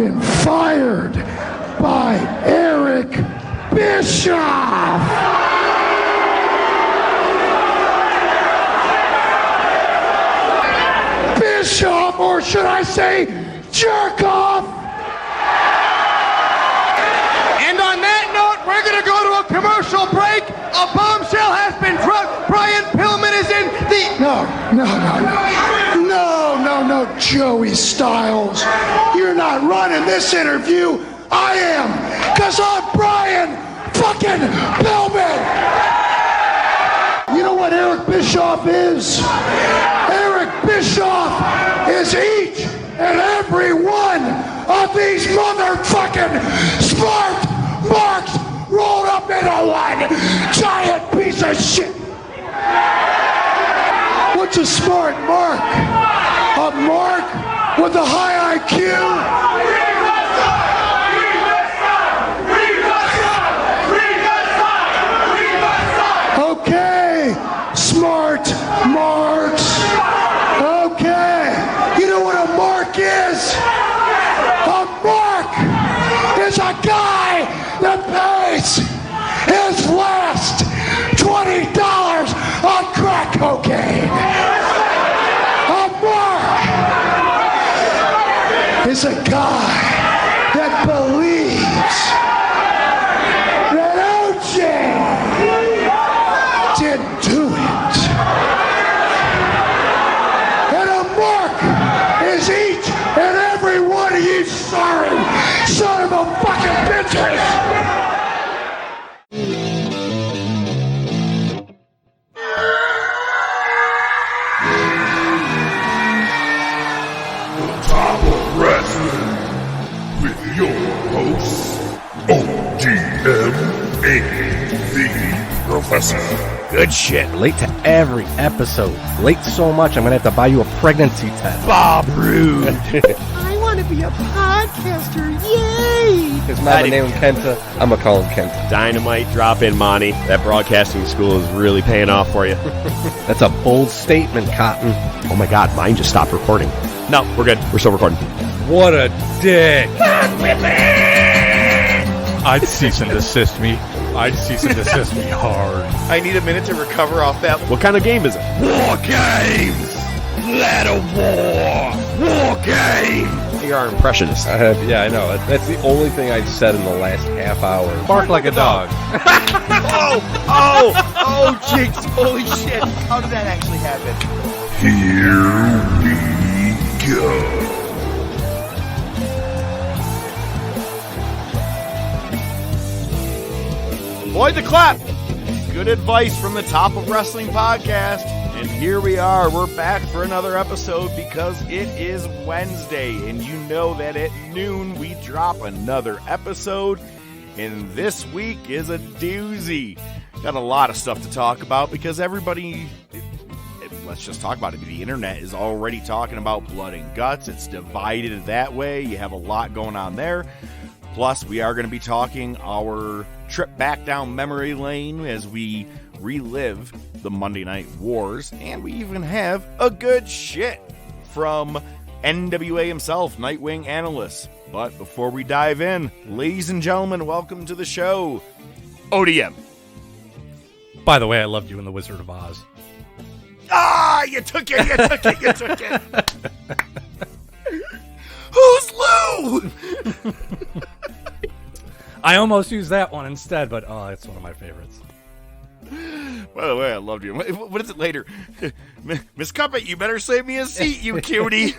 been fired by Eric Bischoff. Bischoff, or should I say, jerk off. And on that note, we're going to go to a commercial break. A bombshell has been dropped. Brian Pillman is in the... No, Joey Styles. You're not running this interview. I am, because I'm Brian fucking Pillman. You know what Eric Bischoff is? Eric Bischoff is each and every one of these motherfucking smart marks rolled up into one giant piece of shit. What's a smart mark? A mark with a high IQ? Okay, smart marks. Okay, you know what a mark is? A mark is a guy that pays his last $20 on crack cocaine. A mark is a guy that believes that O.D.M didn't do it. And a mark is each and every one of you sorry son of a fucking bitches. O.D.M. the Professor. Good shit. Late to every episode. Late so much, I'm going to have to buy you a pregnancy test. Bob Rude. I want to be a podcaster. Yay! His mama named Kenta. I'm going to call him Kenta. Dynamite drop in, Monty. That broadcasting school is really paying off for you. That's a bold statement, Cotton. Oh my God, mine just stopped recording. No, we're good. We're still recording. What a dick. I'd cease and desist me. I'd cease and desist me hard. I need a minute to recover off that. What kind of game is it? War games! Let a war game! You're our impressionist. Yeah, I know. That's the only thing I've said in the last half hour. Bark like a dog. Oh, Jinx, holy shit. How did that actually happen? Here we go. Boyd the clap. Good advice from the Top of Wrestling podcast. And here we are. We're back for another episode because it is Wednesday. And you know that at noon we drop another episode. And this week is a doozy. Got a lot of stuff to talk about because everybody, let's just talk about it. The internet is already talking about blood and guts. It's divided that way. You have a lot going on there. Plus, we are going to be talking our trip back down memory lane as we relive the Monday Night Wars. And we even have a good shit from N.W.A. himself, Nightwing Analyst. But before we dive in, ladies and gentlemen, welcome to the show, O.D.M. By the way, I loved you in The Wizard of Oz. Ah, you took it. Who's Lou? I almost used that one instead, but it's one of my favorites. By the way, I loved you. What is it later? Miss Cuppet, you better save me a seat, you cutie.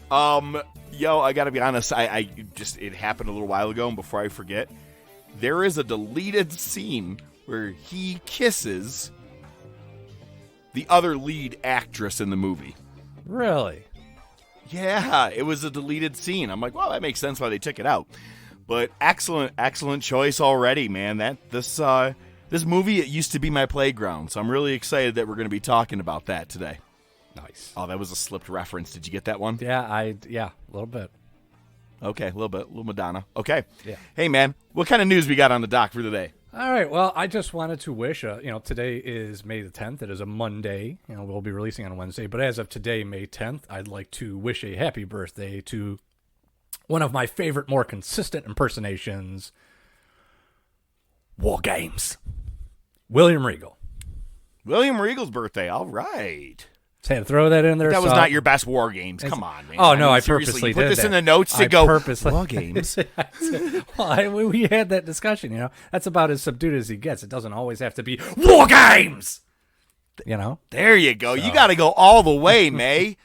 Yo, I gotta be honest, I just, it happened a little while ago, and before I forget, there is a deleted scene where he kisses the other lead actress in the movie. Really? Yeah, it was a deleted scene. I'm like, well, that makes sense why they took it out. But excellent choice already, man. This movie, it used to be my playground, so I'm really excited that we're going to be talking about that today. Nice. Oh, that was a slipped reference. Did you get that one? Yeah, a little bit. Okay, a little bit, a little Madonna. Okay. Yeah. Hey, man, what kind of news we got on the dock for today? All right. Well, I just wanted to wish, today is May the 10th. It is a Monday. We'll be releasing on Wednesday. But as of today, May 10th, I'd like to wish a happy birthday to one of my favorite, more consistent impersonations, War Games. William Regal. William Regal's birthday. All right. Just had to throw that in there. That was not your best War Games. Come on, man. Oh, no, I seriously, purposely you put did this that. in the notes to War Games. Well, we had that discussion, That's about as subdued as he gets. It doesn't always have to be War Games, There you go. So. You got to go all the way, May.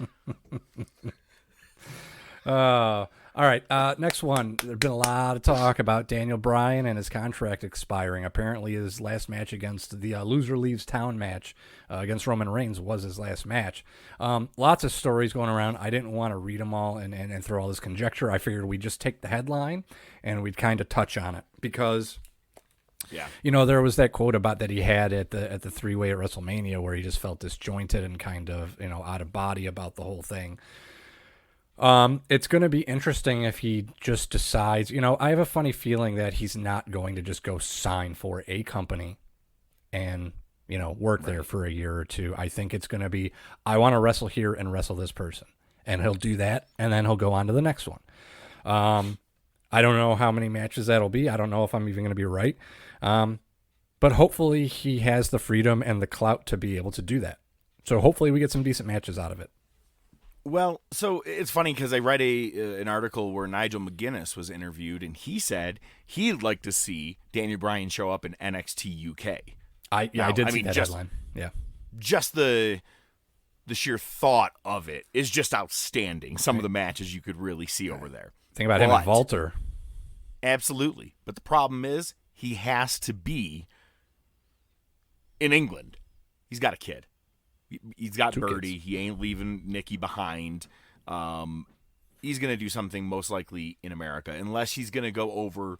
All right, next one. There's been a lot of talk about Daniel Bryan and his contract expiring. Apparently, his last match against the Loser Leaves Town match against Roman Reigns was his last match. Lots of stories going around. I didn't want to read them all and throw all this conjecture. I figured we'd just take the headline and we'd kind of touch on it because, there was that quote about that he had at the three-way at WrestleMania where he just felt disjointed and kind of out of body about the whole thing. It's going to be interesting if he just decides, I have a funny feeling that he's not going to just go sign for a company and, work there for a year or two. I think it's going to be, I want to wrestle here and wrestle this person. And he'll do that, and then he'll go on to the next one. I don't know how many matches that'll be. I don't know if I'm even going to be right. But hopefully he has the freedom and the clout to be able to do that. So hopefully we get some decent matches out of it. Well, so it's funny because I read an article where Nigel McGuinness was interviewed, and he said he'd like to see Daniel Bryan show up in NXT UK. I did see that headline. Yeah, just the sheer thought of it is just outstanding. Some of the matches you could really see over there. Think about him and Walter. Absolutely, but the problem is he has to be in England. He's got a kid. He's got Birdie. He ain't leaving Nikki behind. He's going to do something most likely in America, unless he's going to go over.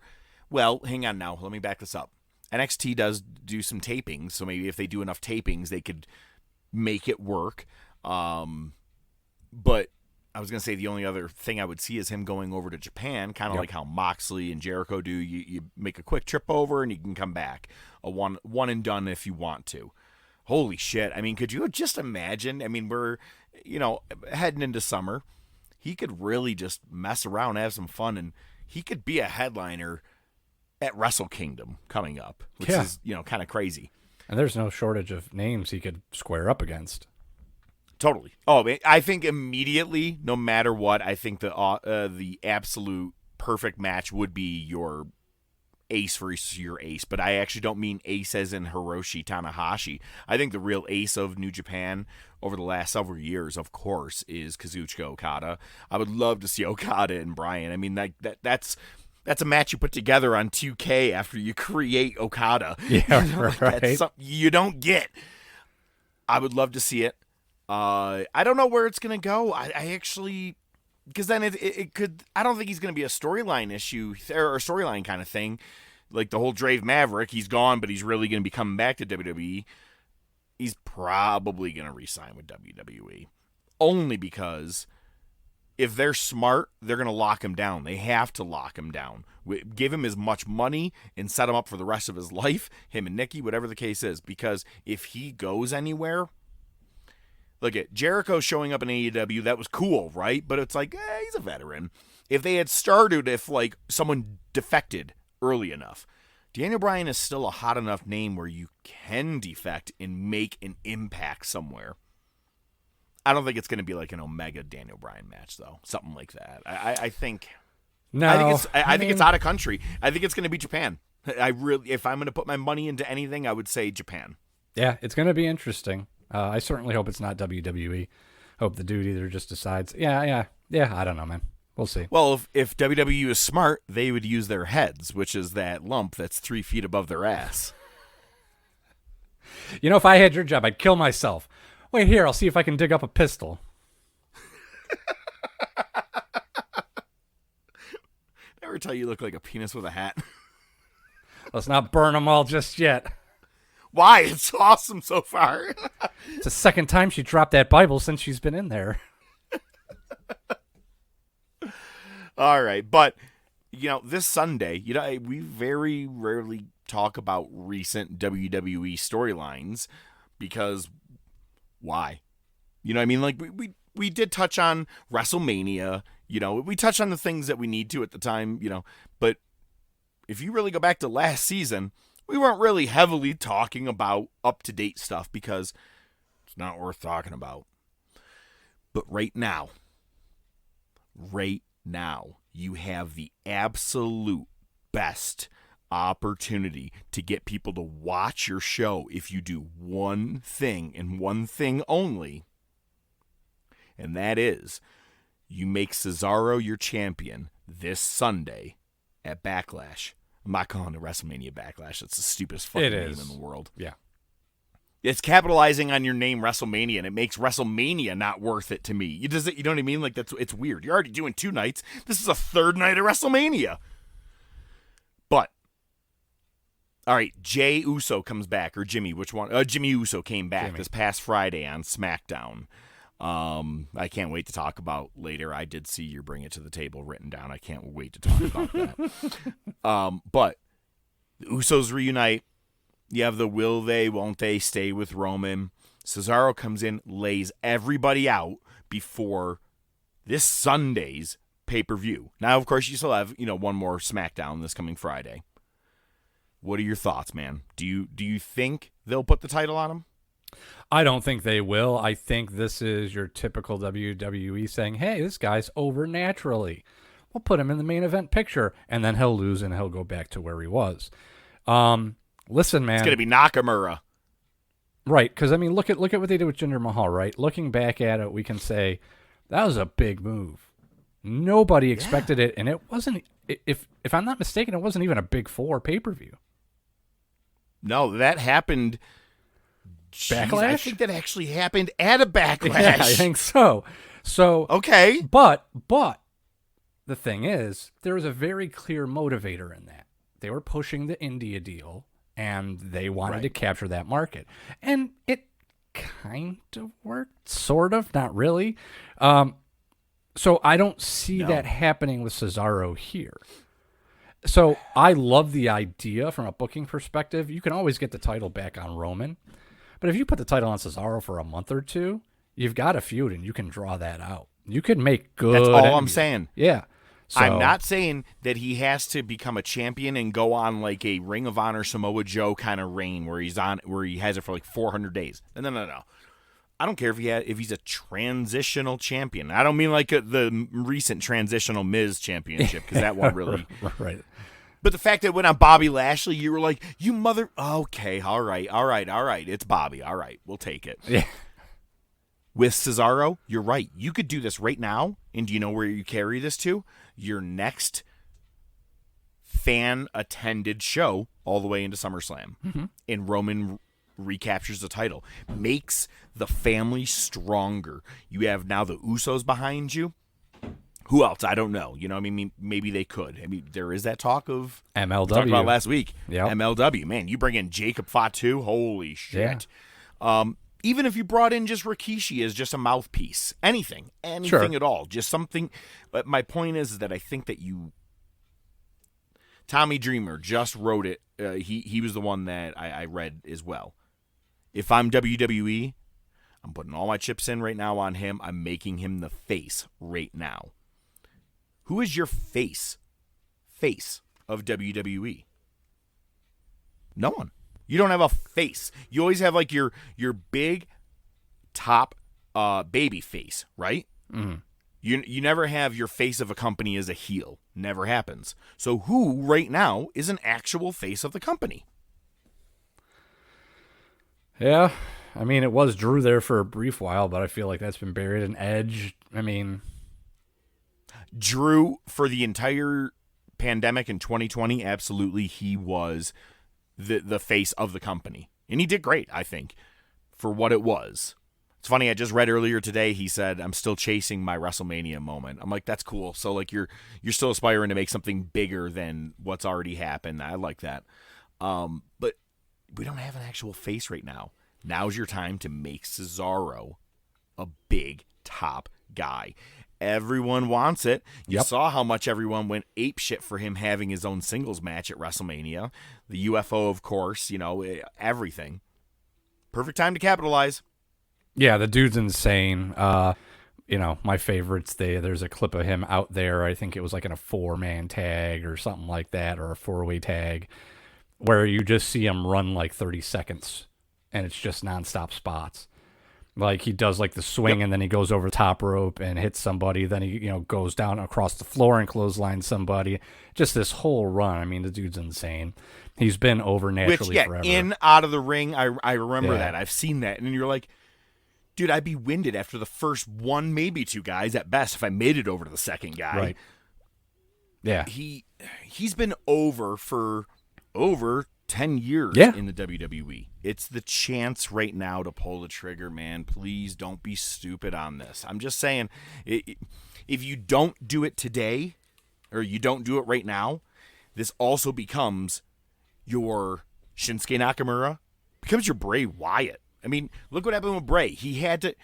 Well, hang on now. Let me back this up. NXT does do some tapings, so maybe if they do enough tapings, they could make it work. But I was going to say the only other thing I would see is him going over to Japan, kind of like how Moxley and Jericho do. You make a quick trip over, and you can come back. A one and done if you want to. Holy shit. I mean, could you just imagine? I mean, we're, heading into summer. He could really just mess around, have some fun, and he could be a headliner at Wrestle Kingdom coming up, which is, kind of crazy. And there's no shortage of names he could square up against. Totally. Oh, I think immediately, no matter what, I think the absolute perfect match would be your ace versus your ace, but I actually don't mean ace as in Hiroshi Tanahashi. I think the real ace of New Japan over the last several years, of course, is Kazuchika Okada. I would love to see Okada and Bryan. I mean, that's a match you put together on 2K after you create Okada. Yeah, right. That's something you don't get. I would love to see it. I don't know where it's going to go. I actually... Because then it could... I don't think he's going to be a storyline issue or a storyline kind of thing. Like the whole Drave Maverick, he's gone, but he's really going to be coming back to WWE. He's probably going to re-sign with WWE. Only because if they're smart, they're going to lock him down. They have to lock him down. Give him as much money and set him up for the rest of his life, him and Nikki, whatever the case is. Because if he goes anywhere... Look at Jericho showing up in AEW. That was cool, right? But it's like, he's a veteran. If they had started, if like someone defected early enough, Daniel Bryan is still a hot enough name where you can defect and make an impact somewhere. I don't think it's going to be like an Omega Daniel Bryan match, though. Something like that. I think. No, I think it's out of country. I think it's going to be Japan. If I'm going to put my money into anything, I would say Japan. Yeah, it's going to be interesting. I certainly hope it's not WWE. Hope the dude either just decides, yeah, I don't know, man. We'll see. Well, if WWE is smart, they would use their heads, which is that lump that's 3 feet above their ass. If I had your job, I'd kill myself. Wait here, I'll see if I can dig up a pistol. Never tell you look like a penis with a hat. Let's not burn them all just yet. Why? It's awesome so far. It's the second time she dropped that Bible since she's been in there. All right. But, this Sunday, we very rarely talk about recent WWE storylines because why? You know what I mean? Like we did touch on WrestleMania, you know, we touched on the things that we need to at the time, you know, but if you really go back to last season, we weren't really heavily talking about up-to-date stuff because it's not worth talking about. But right now, you have the absolute best opportunity to get people to watch your show if you do one thing and one thing only, and that is you make Cesaro your champion this Sunday at Backlash. I'm not calling it WrestleMania Backlash. It's the stupidest fucking name in the world. Yeah. It's capitalizing on your name WrestleMania, and it makes WrestleMania not worth it to me. You know what I mean? Like it's weird. You're already doing 2 nights. This is a 3rd night of WrestleMania. But all right, Jey Uso comes back, or Jimmy, which one? Jimmy Uso came back this past Friday on SmackDown. I can't wait to talk about later. I did see your Bring It to the Table written down. I can't wait to talk about that. But the Usos reunite. You have the will they, won't they stay with Roman. Cesaro comes in, lays everybody out before this Sunday's pay-per-view. Now, of course, you still have, you know, one more SmackDown this coming Friday. What are your thoughts, man? Do you think they'll put the title on him? I don't think they will. I think this is your typical WWE saying, hey, this guy's over naturally. We'll put him in the main event picture, and then he'll lose and he'll go back to where he was. Listen, man. It's going to be Nakamura. Right, because, I mean, look at what they did with Jinder Mahal, right? Looking back at it, we can say that was a big move. Nobody expected it, and it wasn't, if I'm not mistaken, it wasn't even a Big 4 pay-per-view. No, that happened... Backlash? I think that actually happened at a Backlash. Yeah, I think so. So okay, but the thing is, there was a very clear motivator in that. They were pushing the India deal, and they wanted to capture that market, and it kind of worked, sort of, not really. So I don't see that happening with Cesaro here. So I love the idea from a booking perspective. You can always get the title back on Roman. But if you put the title on Cesaro for a month or two, you've got a feud, and you can draw that out. You could make good. That's all I'm saying. Yeah. So, I'm not saying that he has to become a champion and go on like a Ring of Honor Samoa Joe kind of reign where he has it for like 400 days. No. I don't care if he's a transitional champion. I don't mean like the recent transitional Miz championship, because that one really right. But the fact that it went on Bobby Lashley, you were like, you mother... Okay, all right. It's Bobby. All right, we'll take it. Yeah. With Cesaro, you're right. You could do this right now, and do you know where you carry this to? Your next fan-attended show all the way into SummerSlam. Mm-hmm. And Roman recaptures the title. Makes the family stronger. You have now the Usos behind you. Who else? I don't know. You know, I mean, maybe they could. I mean, there is that talk of MLW. We talked about last week. Yep. MLW. Man, you bring in Jacob Fatu. Holy shit. Yeah. Even if you brought in just Rikishi as just a mouthpiece, anything sure. At all, just something. But my point is that I think that Tommy Dreamer just wrote it. He was the one that I read as well. If I'm WWE, I'm putting all my chips in right now on him. I'm making him the face right now. Who is your face of WWE? No one. You don't have a face. You always have like your big top baby face, right? Mm-hmm. You never have your face of a company as a heel. Never happens. So who right now is an actual face of the company? Yeah. I mean, it was Drew there for a brief while, but I feel like that's been buried. And Edge, I mean... Drew, for the entire pandemic in 2020, absolutely, he was the face of the company. And he did great, I think, for what it was. It's funny, I just read earlier today, he said, I'm still chasing my WrestleMania moment. I'm like, that's cool. So, like, you're still aspiring to make something bigger than what's already happened. I like that. But we don't have an actual face right now. Now's your time to make Cesaro a big top guy. Everyone wants it. You Yep. saw how much everyone went apeshit for him having his own singles match at WrestleMania. The UFO, of course, everything. Perfect time to capitalize. Yeah, the dude's insane. My favorites, there's a clip of him out there. I think it was like in a 4-man tag or something like that, or a 4-way tag, where you just see him run like 30 seconds, and it's just nonstop spots. Like he does like the swing, and then he goes over the top rope and hits somebody. Then he goes down across the floor and clotheslines somebody. Just this whole run. I mean, the dude's insane. He's been over naturally forever. In, out of the ring, I remember that. I've seen that. And you're like, dude, I'd be winded after the first one, maybe 2 guys at best if I made it over to the second guy. Right. Yeah. He's been over for over 10 years in the WWE. It's the chance right now to pull the trigger, man. Please don't be stupid on this. I'm just saying, if you don't do it today, or you don't do it right now, this also becomes your Shinsuke Nakamura, becomes your Bray Wyatt. I mean, look what happened with Bray. He had to,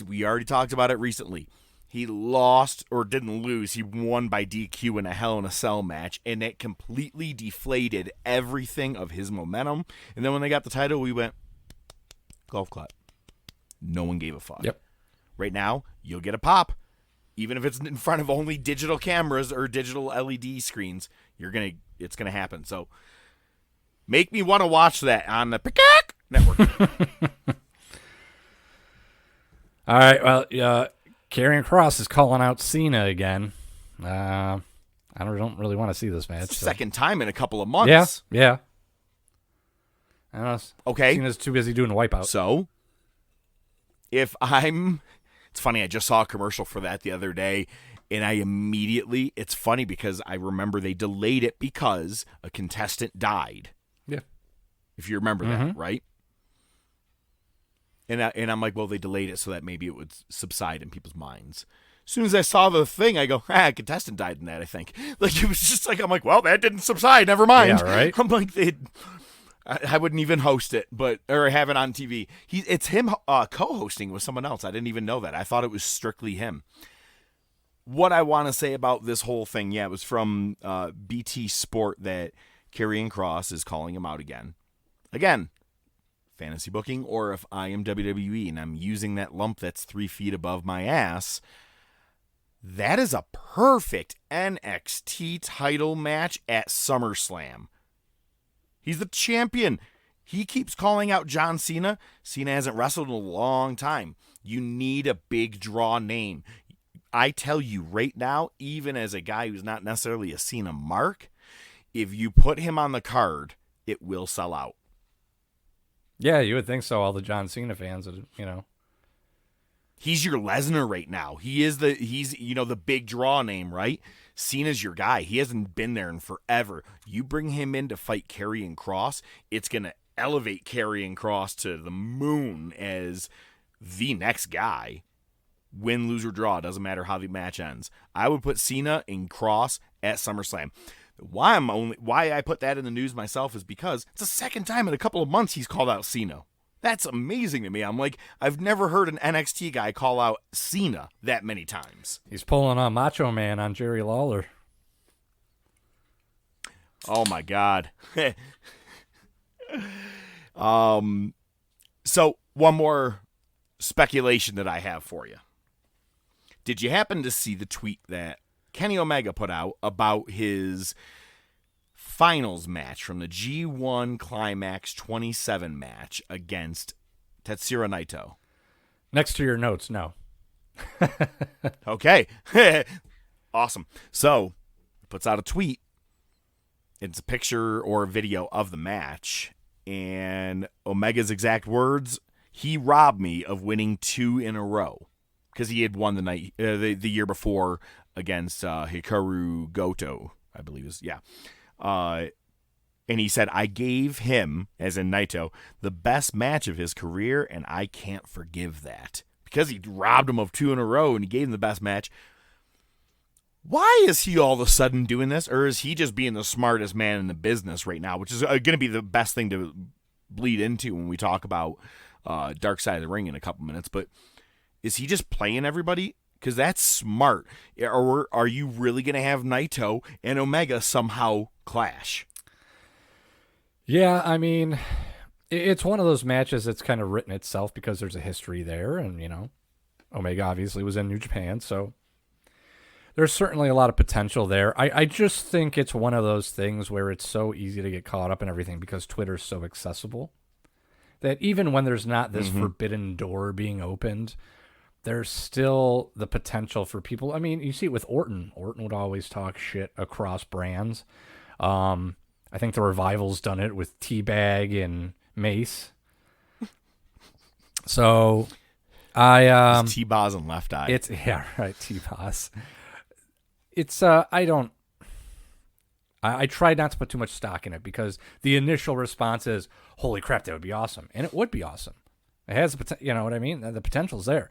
we already talked about it recently. He lost, or didn't lose, he won by DQ in a Hell in a Cell match, and it completely deflated everything of his momentum. And then when they got the title, we went, golf clap. No one gave a fuck. Yep. Right now, you'll get a pop. Even if it's in front of only digital cameras or digital LED screens, it's gonna happen. So make me want to watch that on the Peacock Network. All right. Well, Karrion Kross is calling out Cena again. I don't really want to see this match. It's the second time in a couple of months. Yeah. I don't know. Okay. Cena's too busy doing a wipeout. So, it's funny, I just saw a commercial for that the other day, and it's funny because I remember they delayed it because a contestant died. Yeah. If you remember that, right? And I'm like, well, they delayed it so that maybe it would subside in people's minds. As soon as I saw the thing, I go, a contestant died in that, I think. Like, it was just like, I'm like, well, that didn't subside, never mind. Yeah, right? I'm like, I wouldn't even host it, or have it on TV. It's him co-hosting with someone else. I didn't even know that. I thought it was strictly him. What I want to say about this whole thing, it was from BT Sport that Karrion Kross is calling him out again. Again, fantasy booking, or if I am WWE and I'm using that lump that's 3 feet above my ass, that is a perfect NXT title match at SummerSlam. He's the champion. He keeps calling out John Cena. Cena hasn't wrestled in a long time. You need a big draw name. I tell you right now, even as a guy who's not necessarily a Cena mark, if you put him on the card, it will sell out. Yeah, you would think so. All the John Cena fans, He's your Lesnar right now. He's the big draw name, right? Cena's your guy. He hasn't been there in forever. You bring him in to fight Karrion Kross, it's going to elevate Karrion Kross to the moon as the next guy. Win, lose, or draw. Doesn't matter how the match ends. I would put Cena and Kross at SummerSlam. Why I put that in the news myself is because it's the second time in a couple of months he's called out Cena. That's amazing to me. I'm like, I've never heard an NXT guy call out Cena that many times. He's pulling on Macho Man on Jerry Lawler. Oh my God. So one more speculation that I have for you. Did you happen to see the tweet that Kenny Omega put out about his finals match from the G1 Climax 27 match against Tetsuya Naito? Next to your notes, no. Okay. Awesome. So, he puts out a tweet. It's a picture or a video of the match. And Omega's exact words, he robbed me of winning 2 in a row. Because he had won the year before against Hikaru Goto, I believe it was. Yeah. And he said, I gave him, as in Naito, the best match of his career, and I can't forgive that. Because he robbed him of 2 in a row, and he gave him the best match. Why is he all of a sudden doing this? Or is he just being the smartest man in the business right now? Which is going to be the best thing to bleed into when we talk about Dark Side of the Ring in a couple minutes. But is he just playing everybody? because that's smart. Or are you really going to have Naito and Omega somehow clash? Yeah, I mean, it's one of those matches that's kind of written itself because there's a history there, and, Omega obviously was in New Japan, so there's certainly a lot of potential there. I just think it's one of those things where it's so easy to get caught up in everything because Twitter's so accessible that even when there's not this forbidden door being opened, there's still the potential for people. I mean, you see it with Orton. Orton would always talk shit across brands. I think the Revival's done it with Teabag and Mace. So It's T-Boz and Left Eye. It's T-Boz. It's I try not to put too much stock in it because the initial response is, "Holy crap, that would be awesome," and it would be awesome. It has the potential, you know what I mean? The potential's there,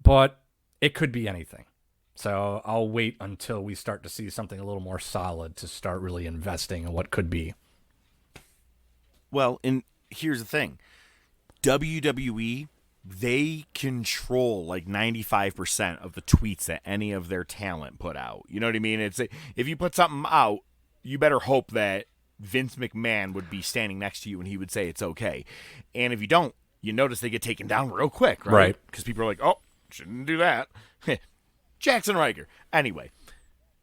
but it could be anything. So I'll wait until we start to see something a little more solid to start really investing in what could be. Well, and here's the thing. WWE, they control like 95% of the tweets that any of their talent put out. You know what I mean? It's if you put something out, you better hope that Vince McMahon would be standing next to you and he would say it's okay. And if you don't, you notice they get taken down real quick, right? Because people are like, oh, shouldn't do that. Jackson Riker. Anyway,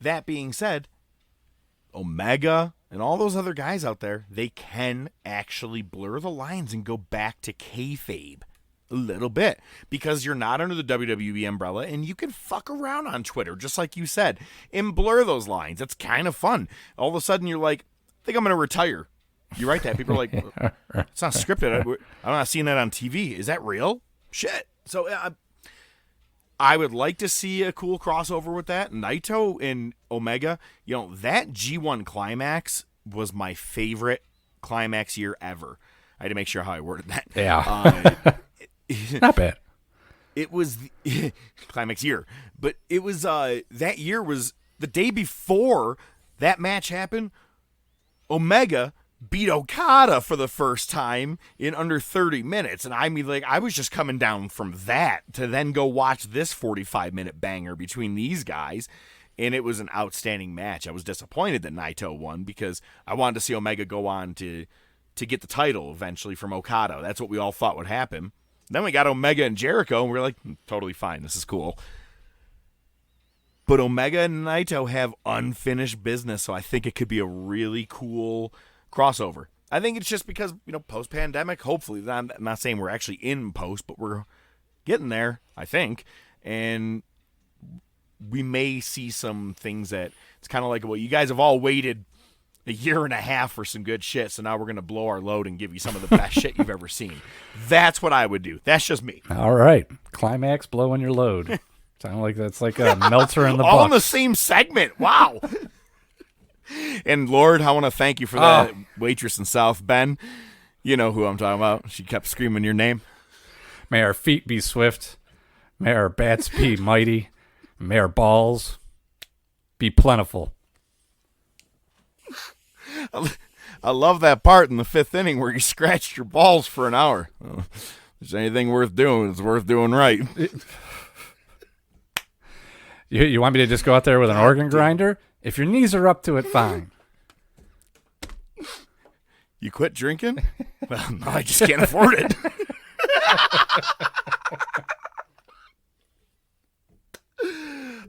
that being said, Omega and all those other guys out there, they can actually blur the lines and go back to kayfabe a little bit because you're not under the WWE umbrella and you can fuck around on Twitter, just like you said, and blur those lines. It's kind of fun. All of a sudden, you're like, I think I'm going to retire. You write that. People are like, it's not scripted. I'm not seeing that on TV. Is that real? Shit. So I would like to see a cool crossover with that. Naito and Omega, that G1 climax was my favorite climax year ever. I had to make sure how I worded that. Yeah. Not bad. It was the climax year, but it was that year was the day before that match happened. Omega beat Okada for the first time in under 30 minutes. And I mean, like, I was just coming down from that to then go watch this 45-minute banger between these guys. And it was an outstanding match. I was disappointed that Naito won because I wanted to see Omega go on to get the title eventually from Okada. That's what we all thought would happen. Then we got Omega and Jericho, and we were like, totally fine. This is cool. But Omega and Naito have unfinished business, so I think it could be a really cool crossover. I think it's just because, post-pandemic, hopefully, I'm not saying we're actually in post, but we're getting there, I think. And we may see some things that it's kind of like, well, you guys have all waited a year and a half for some good shit, so now we're going to blow our load and give you some of the best shit you've ever seen. That's what I would do. That's just me. All right. Climax, blowing your load. Sound like that's like a Meltzer in the all book. in the same segment. Wow. And Lord, I want to thank you for that waitress in South Bend. You know who I'm talking about. She kept screaming your name. May our feet be swift. May our bats be mighty. May our balls be plentiful. I love that part in the fifth inning where you scratched your balls for an hour. If there's anything worth doing, it's worth doing right. You want me to just go out there with an organ grinder? If your knees are up to it, fine. You quit drinking? Well, no, I just can't afford it.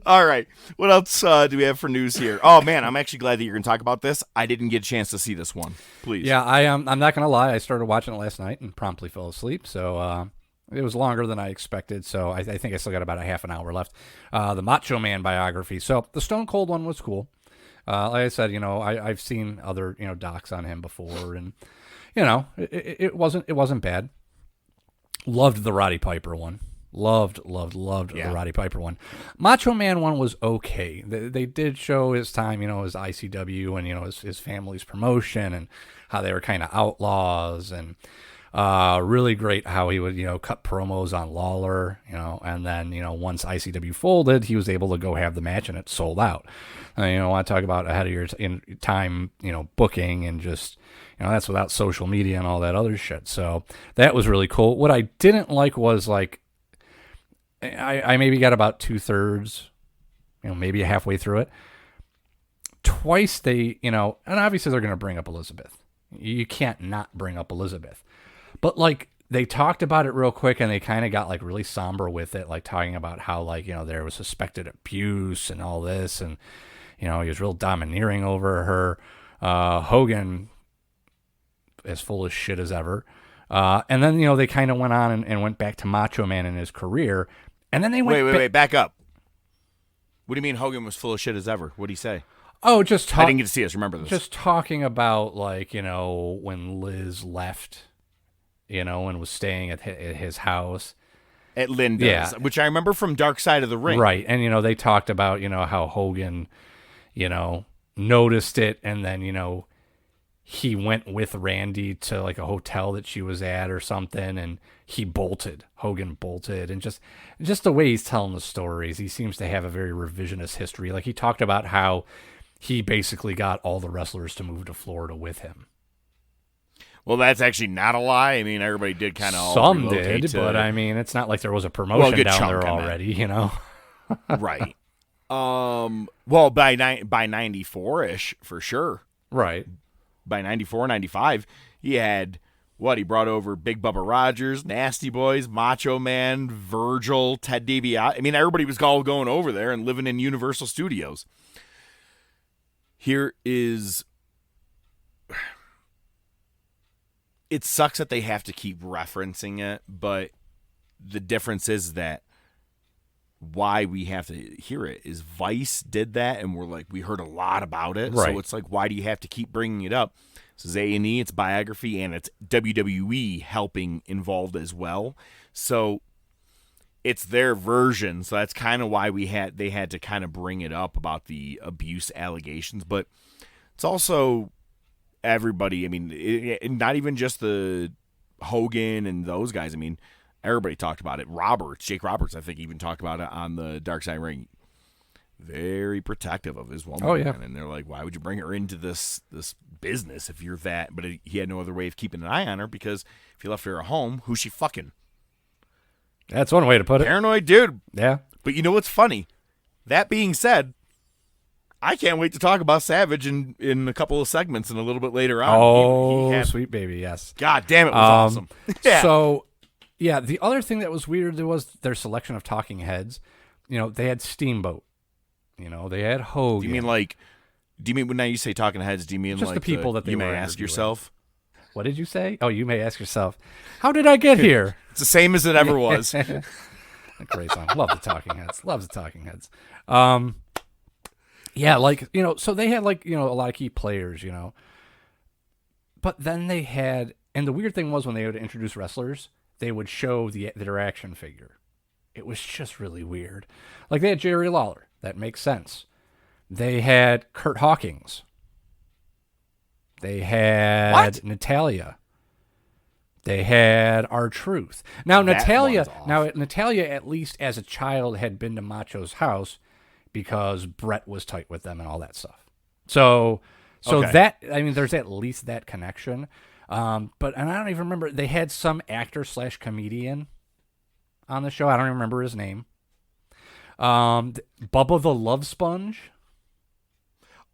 All right. What else do we have for news here? Oh, man, I'm actually glad that you're going to talk about this. I didn't get a chance to see this one. Please. Yeah, I'm not going to lie. I started watching it last night and promptly fell asleep. So it was longer than I expected. So I think I still got about a half an hour left. The Macho Man biography. So the Stone Cold one was cool. Like I said, I've seen other, docs on him before. And, it wasn't bad. Loved the Roddy Piper one. Loved the Roddy Piper one. Macho Man one was okay. They did show his time, his ICW and, his family's promotion and how they were kind of outlaws and really great how he would, cut promos on Lawler, and then, once ICW folded, he was able to go have the match and it sold out. I want to talk about ahead of your time, booking and just, that's without social media and all that other shit. So that was really cool. What I didn't like was I maybe got about 2/3, maybe halfway through it. Twice they, and obviously they're going to bring up Elizabeth. You can't not bring up Elizabeth. But, like, they talked about it real quick, and they kind of got, like, really somber with it, like, talking about how, like, there was suspected abuse and all this, and, he was real domineering over her. Hogan, as full of shit as ever. And then, they kind of went on and went back to Macho Man in his career, and then they went... Wait, back up. What do you mean Hogan was full of shit as ever? What did he say? Oh, I didn't get to see us. Remember this. Just talking about, like, when Liz left, and was staying at his house. At Linda's, which I remember from Dark Side of the Ring. Right. And, they talked about, how Hogan, noticed it, and then, he went with Randy to, like, a hotel that she was at or something, and Hogan bolted, and just the way he's telling the stories, he seems to have a very revisionist history. Like, he talked about how he basically got all the wrestlers to move to Florida with him. Well, that's actually not a lie. I mean, everybody did kind of Some did, but I mean, it's not like there was a promotion down there already, Right. Well, by 94-ish, for sure. Right. By 94, 95, he had, he brought over Big Bubba Rogers, Nasty Boys, Macho Man, Virgil, Ted DiBiase. I mean, everybody was all going over there and living in Universal Studios. Here is... It sucks that they have to keep referencing it, but the difference is that why we have to hear it is Vice did that, and we heard a lot about it. Right. So it's like, why do you have to keep bringing it up? This is A&E, it's biography, and it's WWE helping involved as well. So it's their version. So that's kind of why they had to kind of bring it up about the abuse allegations. But it's also everybody. I mean, not even just the Hogan and those guys. I mean, everybody talked about it. Jake Roberts, I think, even talked about it on the Dark Side Ring. Very protective of his woman. Oh, yeah. And they're like, why would you bring her into this business if you're that? But he had no other way of keeping an eye on her, because if he left her at home, who's she fucking? That's one way to put it. Paranoid dude. Yeah. But you know what's funny? That being said, I can't wait to talk about Savage in a couple of segments and a little bit later on. Oh, sweet baby, yes. God damn, it was awesome. Yeah. So, yeah, the other thing that was weird was their selection of talking heads. They had Steamboat. They had Hogan. Do you mean when now you say talking heads, do you mean just like the people that they you were may ask yourself? What did you say? Oh, you may ask yourself, how did I get here? It's the same as it ever was. Great song. Love the talking heads. Loves the talking heads. Yeah, like, so they had, like, a lot of key players, But then they had, and the weird thing was when they would introduce wrestlers, they would show their action figure. It was just really weird. Like, they had Jerry Lawler. That makes sense. They had Kurt Hawkins. They had Natalia. They had R-Truth. Now, Natalia, at least as a child, had been to Macho's house because Brett was tight with them and all that stuff. So Okay. that, I mean, there's at least that connection. And I don't even remember, they had some actor/comedian on the show. I don't even remember his name. Bubba the Love Sponge.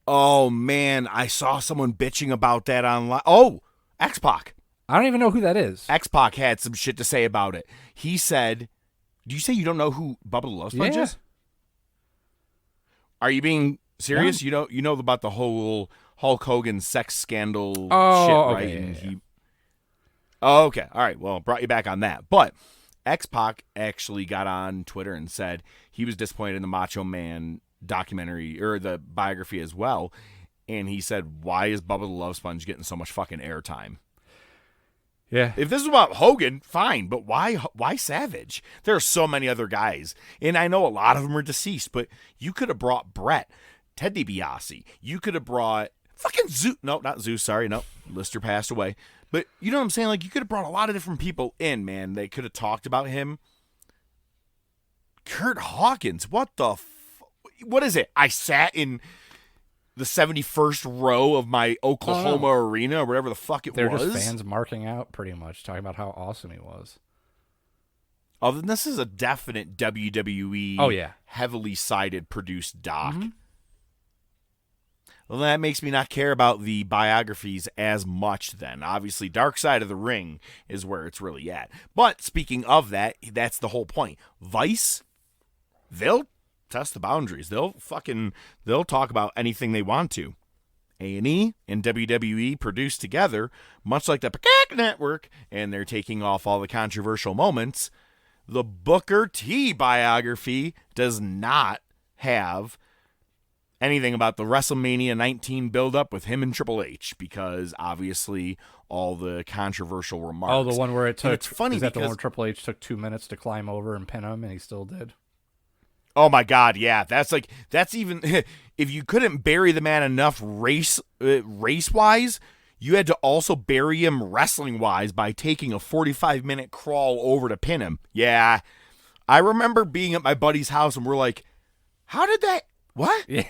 Oh, man, I saw someone bitching about that online. Oh, X-Pac. I don't even know who that is. X-Pac had some shit to say about it. He said, do you say you don't know who Bubba the Love Sponge is? Are you being serious? Yeah. You know about the whole Hulk Hogan sex scandal shit, right? Okay, Okay. All right. Well, brought you back on that. But X-Pac actually got on Twitter and said he was disappointed in the Macho Man documentary or the biography as well. And he said, why is Bubba the Love Sponge getting so much fucking airtime? Yeah. If this is about Hogan, fine, but why Savage? There are so many other guys, and I know a lot of them are deceased, but you could have brought Brett, Ted DiBiase. You could have brought fucking Zeus. No, not Zeus. Sorry, no. Lister passed away. But you know what I'm saying? Like, you could have brought a lot of different people in, man. They could have talked about him. Kurt Hawkins, what the what is it? I sat in the 71st row of my Oklahoma arena or whatever the fuck it was. They're just fans marking out pretty much, talking about how awesome he was. Other than this is a definite WWE Oh, yeah. heavily sided produced doc. Well, that makes me not care about the biographies as much then. Obviously, Dark Side of the Ring is where it's really at. But speaking of that, that's the whole point. Vice, they'll test the boundaries. They'll talk about anything they want to. A&E and WWE produced together, much like the Peacock Network, and they're taking off all the controversial moments. The Booker T biography does not have anything about the WrestleMania 19 build-up with him and Triple H, because obviously all the controversial remarks. Oh, the one where it took. It's funny is that the because one where Triple H took 2 minutes to climb over and pin him, and he still did? oh my God, yeah, that's even if you couldn't bury the man enough race wise, you had to also bury him wrestling wise by taking a 45-minute crawl over to pin him. Yeah, I remember being at my buddy's house and we're like, how did that? What? Yeah.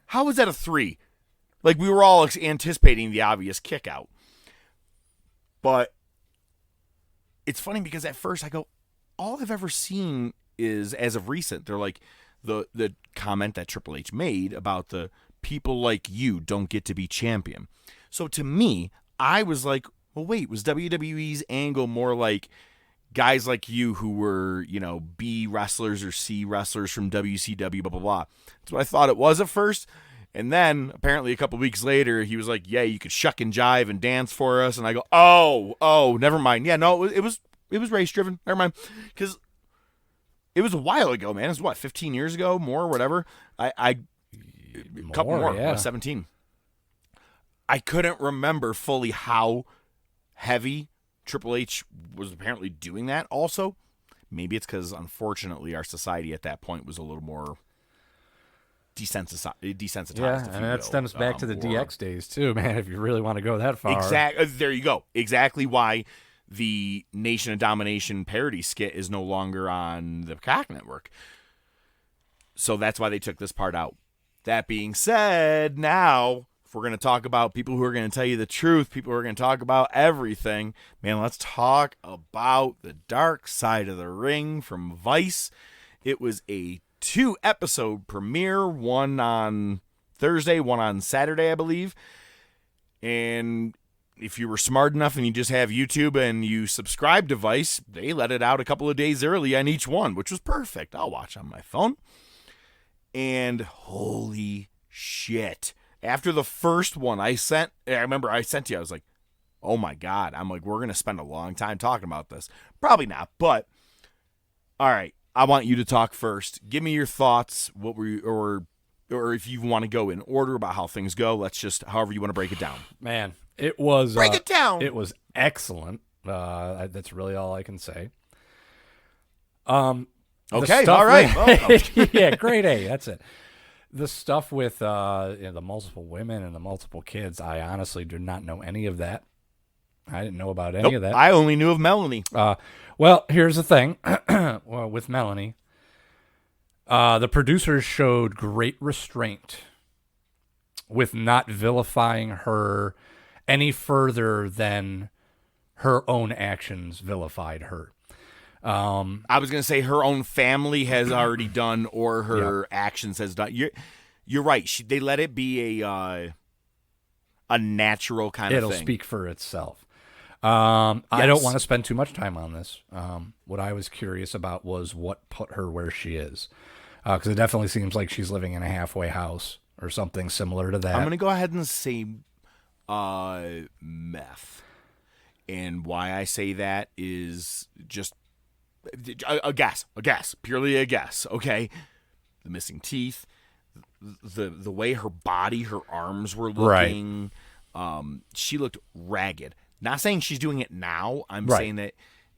How was that a 3? Like, we were all anticipating the obvious kick out. But it's funny because at first I go, all I've ever seen is, as of recent, they're like, the comment that Triple H made about the people like you don't get to be champion. So to me, I was like, well, wait, was WWE's angle more like guys like you who were, B wrestlers or C wrestlers from WCW, blah, blah, blah. That's what I thought it was at first. And then apparently a couple weeks later, he was like, yeah, you could shuck and jive and dance for us. And I go, oh, never mind. Yeah, no, it was race driven. Never mind. Because it was a while ago, man. It was what, 15 years ago, more, whatever. A couple more, yeah. 17. I couldn't remember fully how heavy Triple H was apparently doing that also. Maybe it's because, unfortunately, our society at that point was a little more desensitized. Yeah, and that stems back to the DX days, too, man, if you really want to go that far. There you go. Exactly why the Nation of Domination parody skit is no longer on the Peacock Network. So that's why they took this part out. That being said, now, if we're going to talk about people who are going to tell you the truth, people who are going to talk about everything, man, let's talk about the Dark Side of the Ring from Vice. It was a 2-episode premiere, one on Thursday, one on Saturday, I believe. And if you were smart enough and you just have YouTube and you subscribe to Vice, they let it out a couple of days early on each one, which was perfect. I'll watch on my phone. And holy shit. After the first one I remember I sent to you, I was like, oh my God. I'm like, we're going to spend a long time talking about this. Probably not, but all right. I want you to talk first. Give me your thoughts, or if you want to go in order about how things go. Let's just, however you want to break it down. Man, it was... Break it down! It was excellent. That's really all I can say. Okay, all right. Well, yeah, grade A, that's it. The stuff with the multiple women and the multiple kids, I honestly do not know any of that. I didn't know about any of that. I only knew of Melanie. Well, here's the thing. Well, with Melanie, the producers showed great restraint with not vilifying her any further than her own actions vilified her. I was going to say her own family has already done, or her actions has done. You're right. They let it be a natural kind of thing. It'll speak for itself. I don't want to spend too much time on this. What I was curious about was what put her where she is. Because it definitely seems like she's living in a halfway house or something similar to that. I'm going to go ahead and say meth. And why I say that is just a guess, purely a guess, okay? The missing teeth, the way her body, her arms were looking, she looked ragged. Not saying she's doing it now. I'm saying that,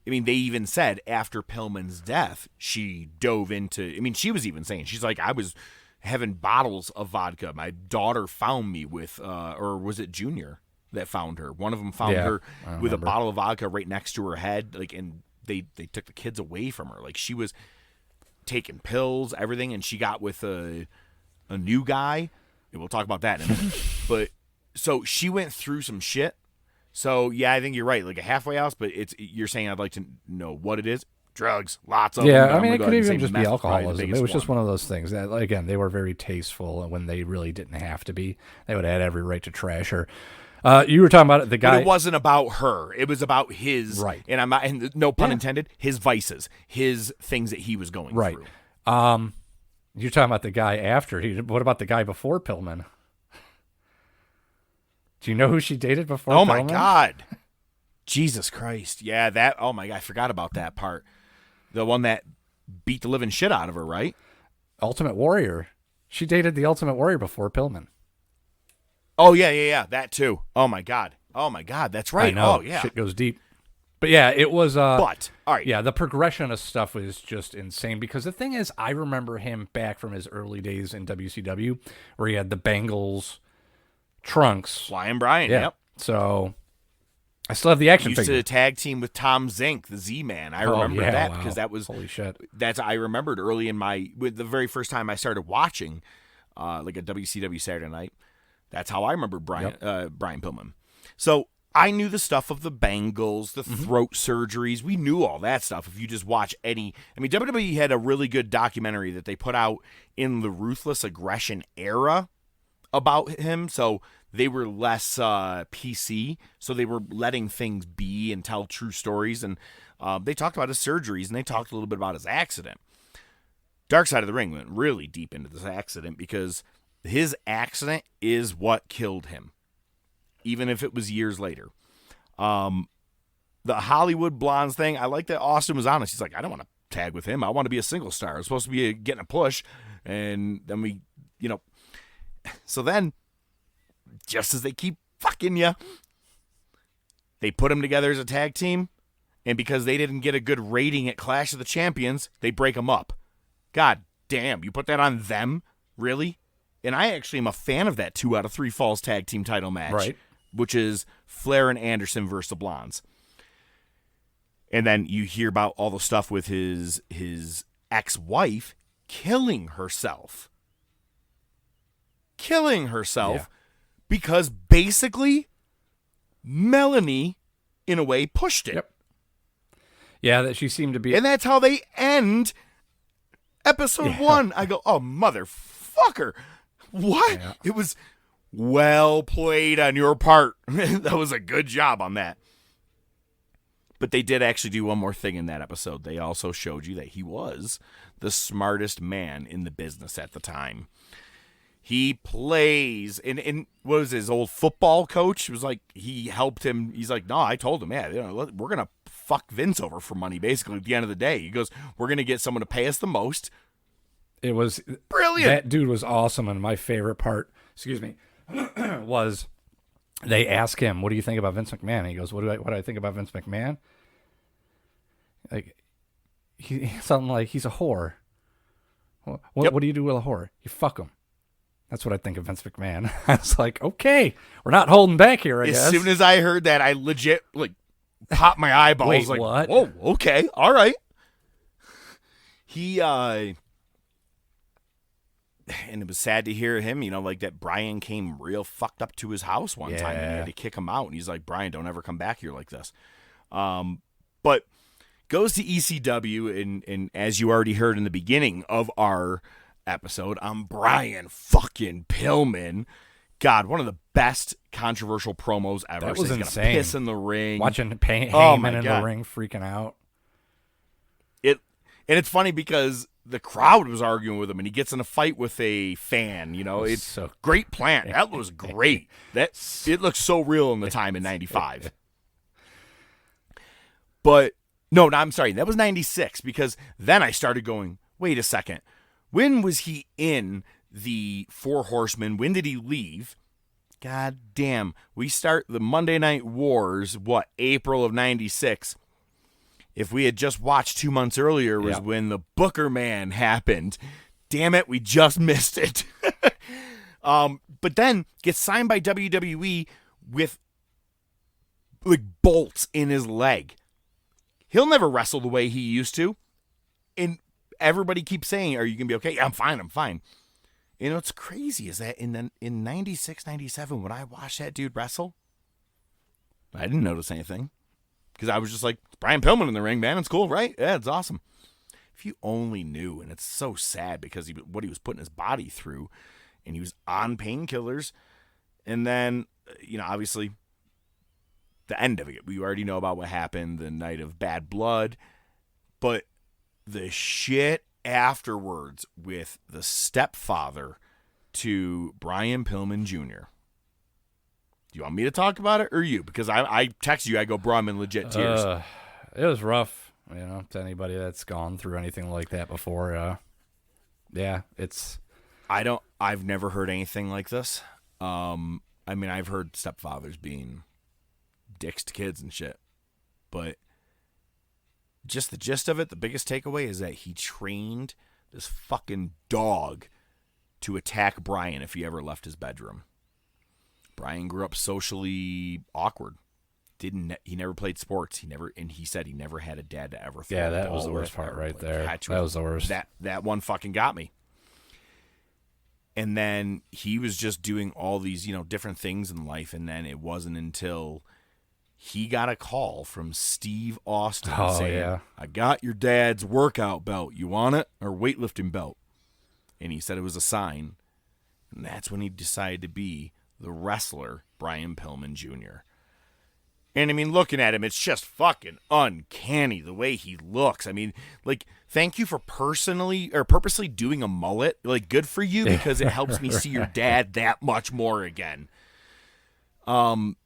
I mean, they even said after Pillman's death, she dove into, I mean, she was even saying, she's like, I was having bottles of vodka. My daughter found me with, or was it Junior that found her? One of them found her with a bottle of vodka right next to her head, like, and they took the kids away from her. Like, she was taking pills, everything, and she got with a new guy. And we'll talk about that in a minute. But so she went through some shit. So yeah, I think you're right. Like a halfway house, but you're saying I'd like to know what it is. drugs, lots of Yeah, them. I mean, it could even just be meth, alcoholism. It was just one of those things that, again, they were very tasteful when they really didn't have to be. They would have had every right to trash her. You were talking about the guy. But it wasn't about her. It was about his, right? And I'm not, and no pun intended, his vices, his things that he was going right. through. You're talking about the guy after. What about the guy before Pillman? Do you know who she dated before? Oh Pillman? my God, Jesus Christ! Yeah, that. Oh my God, I forgot about that part. The one that beat the living shit out of her, right? Ultimate Warrior. She dated the Ultimate Warrior before Pillman. Oh yeah, that too. Oh my God, that's right. I know. Oh yeah, Shit goes deep. But yeah, it was. But all right, yeah, the progression of stuff was just insane. Because the thing is, I remember him back from his early days in WCW, where he had the Bengals trunks. Flying Brian. Yeah. Yep. So I still have the action Used figure. to tag team with Tom Zink, the Z-Man. I remember that because that was holy shit. I remembered early in with the very first time I started watching, like a WCW Saturday Night. That's how I remember Brian Pillman. So I knew the stuff of the Bengals, the throat surgeries. We knew all that stuff. If you just watch any, I mean, WWE had a really good documentary that they put out in the Ruthless Aggression era about him. So they were less PC. So they were letting things be and tell true stories. And they talked about his surgeries, and they talked a little bit about his accident. Dark Side of the Ring went really deep into this accident because his accident is what killed him, even if it was years later. The Hollywood Blondes thing, I like that Austin was honest. He's like, I don't want to tag with him. I want to be a single star. It's supposed to be getting a push. And then we, so then, just as they keep fucking you, they put them together as a tag team. And because they didn't get a good rating at Clash of the Champions, they break them up. God damn, you put that on them? Really? And I actually am a fan of that 2 out of 3 Falls tag team title match. Right. Which is Flair and Anderson versus the Blondes. And then you hear about all the stuff with his ex-wife killing herself. Because basically Melanie, in a way, pushed it. Yep. Yeah, that she seemed to be. And that's how they end episode 1. I go, oh, motherfucker. What? Yeah. It was well played on your part. That was a good job on that. But they did actually do one more thing in that episode. They also showed you that he was the smartest man in the business at the time. He plays, and what was his old football coach? It was like, he helped him. He's like, no, I told him, we're going to fuck Vince over for money, basically, at the end of the day. He goes, we're going to get someone to pay us the most. It was brilliant. That dude was awesome. And my favorite part, was they ask him, what do you think about Vince McMahon? And he goes, what do I think about Vince McMahon? Like, something like, he's a whore. What do you do with a whore? You fuck him. That's what I think of Vince McMahon. I was like, okay, we're not holding back here, I guess. As soon as I heard that, I legit, popped my eyeballs. Wait, like, what? Whoa, okay, all right. He, and it was sad to hear him, that Brian came real fucked up to his house one time, and he had to kick him out. And he's like, Brian, don't ever come back here like this. But goes to ECW, and as you already heard in the beginning of our episode, I'm Brian fucking Pillman. God, one of the best controversial promos ever. That was so insane. Gonna piss in the ring. Watching Heyman in the ring freaking out. And it's funny because the crowd was arguing with him, and he gets in a fight with a fan. It's so great plant. That was great. It looks so real in the time in '95. But no, I'm sorry. That was '96, because then I started going, wait a second. When was he in the Four Horsemen? When did he leave? God damn. We start the Monday Night Wars, April of '96. If we had just watched 2 months earlier was when the Booker Man happened. Damn it, we just missed it. But then gets signed by WWE with bolts in his leg. He'll never wrestle the way he used to. And everybody keeps saying, are you going to be okay? Yeah, I'm fine. What's crazy is that in 96, 97, when I watched that dude wrestle, I didn't notice anything. because I was just like, Brian Pillman in the ring, man. It's cool, right? Yeah, it's awesome. If you only knew, and it's so sad because what he was putting his body through, and he was on painkillers, and then, obviously, the end of it. We already know about what happened the night of Bad Blood, but the shit afterwards with the stepfather to Brian Pillman Jr. Do you want me to talk about it or you? Because I text you, I go, bro, I'm in legit tears. It was rough, to anybody that's gone through anything like that before. Yeah, it's... I've never heard anything like this. I've heard stepfathers being dicks to kids and shit. But just the gist of it, the biggest takeaway is that he trained this fucking dog to attack Brian if he ever left his bedroom. Brian grew up socially awkward. He never played sports. He said he never had a dad to ever throw. Yeah, that was the worst part right there. That was the worst. That one fucking got me. And then he was just doing all these, different things in life, and then it wasn't until he got a call from Steve Austin saying, I got your dad's workout belt. You want it? Or weightlifting belt. And he said it was a sign. And that's when he decided to be the wrestler Brian Pillman Jr. And, looking at him, it's just fucking uncanny the way he looks. Thank you for purposely doing a mullet. Good for you, because it helps me see your dad that much more again. And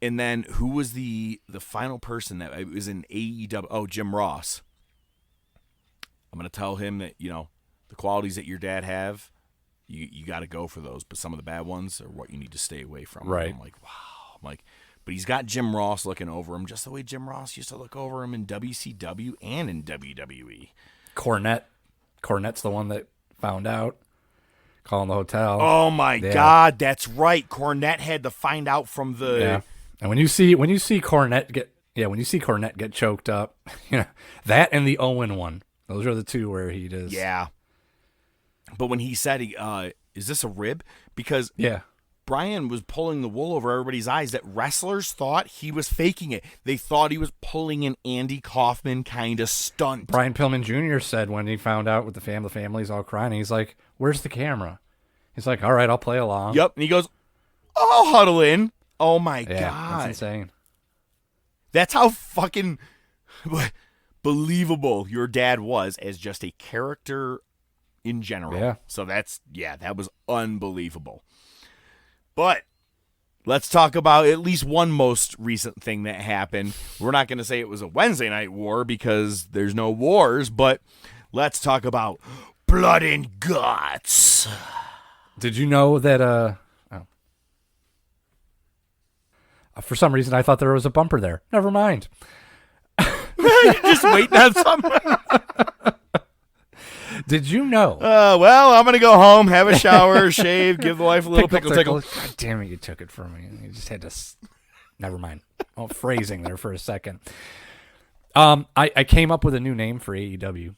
then who was the final person that it was in AEW? Oh, Jim Ross. I'm going to tell him that, the qualities that your dad have, you got to go for those. But some of the bad ones are what you need to stay away from. Right. I'm like, wow. But he's got Jim Ross looking over him just the way Jim Ross used to look over him in WCW and in WWE. Cornette's the one that found out, calling the hotel. Oh my God, that's right. Cornette had to find out from the. Yeah. And when you see Cornette get choked up, that and the Owen one, those are the two where he does. Yeah. But when he said, "Is this a rib?" Because Brian was pulling the wool over everybody's eyes that wrestlers thought he was faking it. They thought he was pulling an Andy Kaufman kind of stunt. Brian Pillman Jr. said when he found out with the family's all crying, he's like, "Where's the camera?" He's like, "All right, I'll play along." Yep. And he goes, "I'll huddle in." Oh my God. That's insane. That's how fucking believable your dad was as just a character in general. Yeah. So that was unbelievable. But let's talk about at least one most recent thing that happened. We're not going to say it was a Wednesday night war because there's no wars, but let's talk about blood and guts. Did you know that for some reason I thought there was a bumper there. Never mind. You're just waiting on something. Did you know? Well, I'm going to go home, have a shower, shave, give the wife a little pickle tickle. God damn it, you took it from me. You just had to... Never mind. Oh, phrasing there for a second. I came up with a new name for AEW.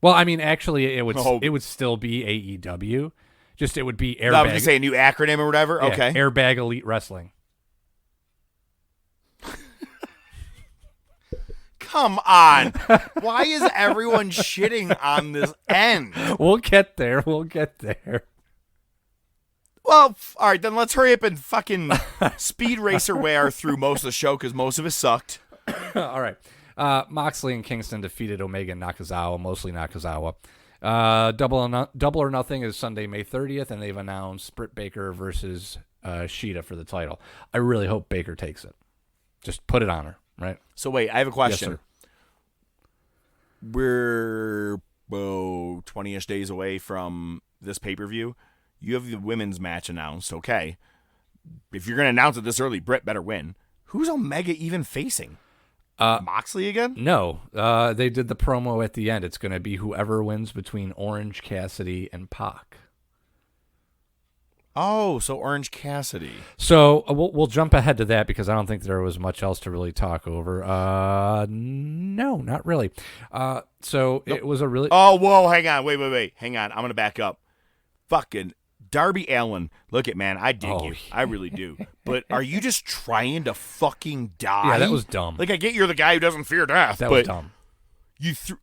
Well, actually, it would still be AEW. Just it would be Airbag... I was going to say a new acronym or whatever? Yeah, okay. Airbag Elite Wrestling. Come on. Why is everyone shitting on this end? We'll get there. Well, all right, then let's hurry up and fucking speed racer wear through most of the show because most of it sucked. All right. Moxley and Kingston defeated Omega and Nakazawa, mostly Nakazawa. Double or Nothing is Sunday, May 30th, and they've announced Britt Baker versus Sheeta for the title. I really hope Baker takes it. Just put it on her. Right. So wait, I have a question. Yes, sir. We're 20-ish days away from this pay-per-view. You have the women's match announced. Okay. If you're going to announce it this early, Britt better win. Who's Omega even facing? Moxley again? No. They did the promo at the end. It's going to be whoever wins between Orange Cassidy and Pac. Oh, so Orange Cassidy. So we'll jump ahead to that because I don't think there was much else to really talk over. No, not really. So it was a really... Oh, whoa, hang on. Wait. Hang on. I'm going to back up. Fucking Darby Allin, look at man, I dig Oh, you. I really do. But are you just trying to fucking die? Yeah, that was dumb. Like, I get you're the guy who doesn't fear death, That but was dumb. you threw...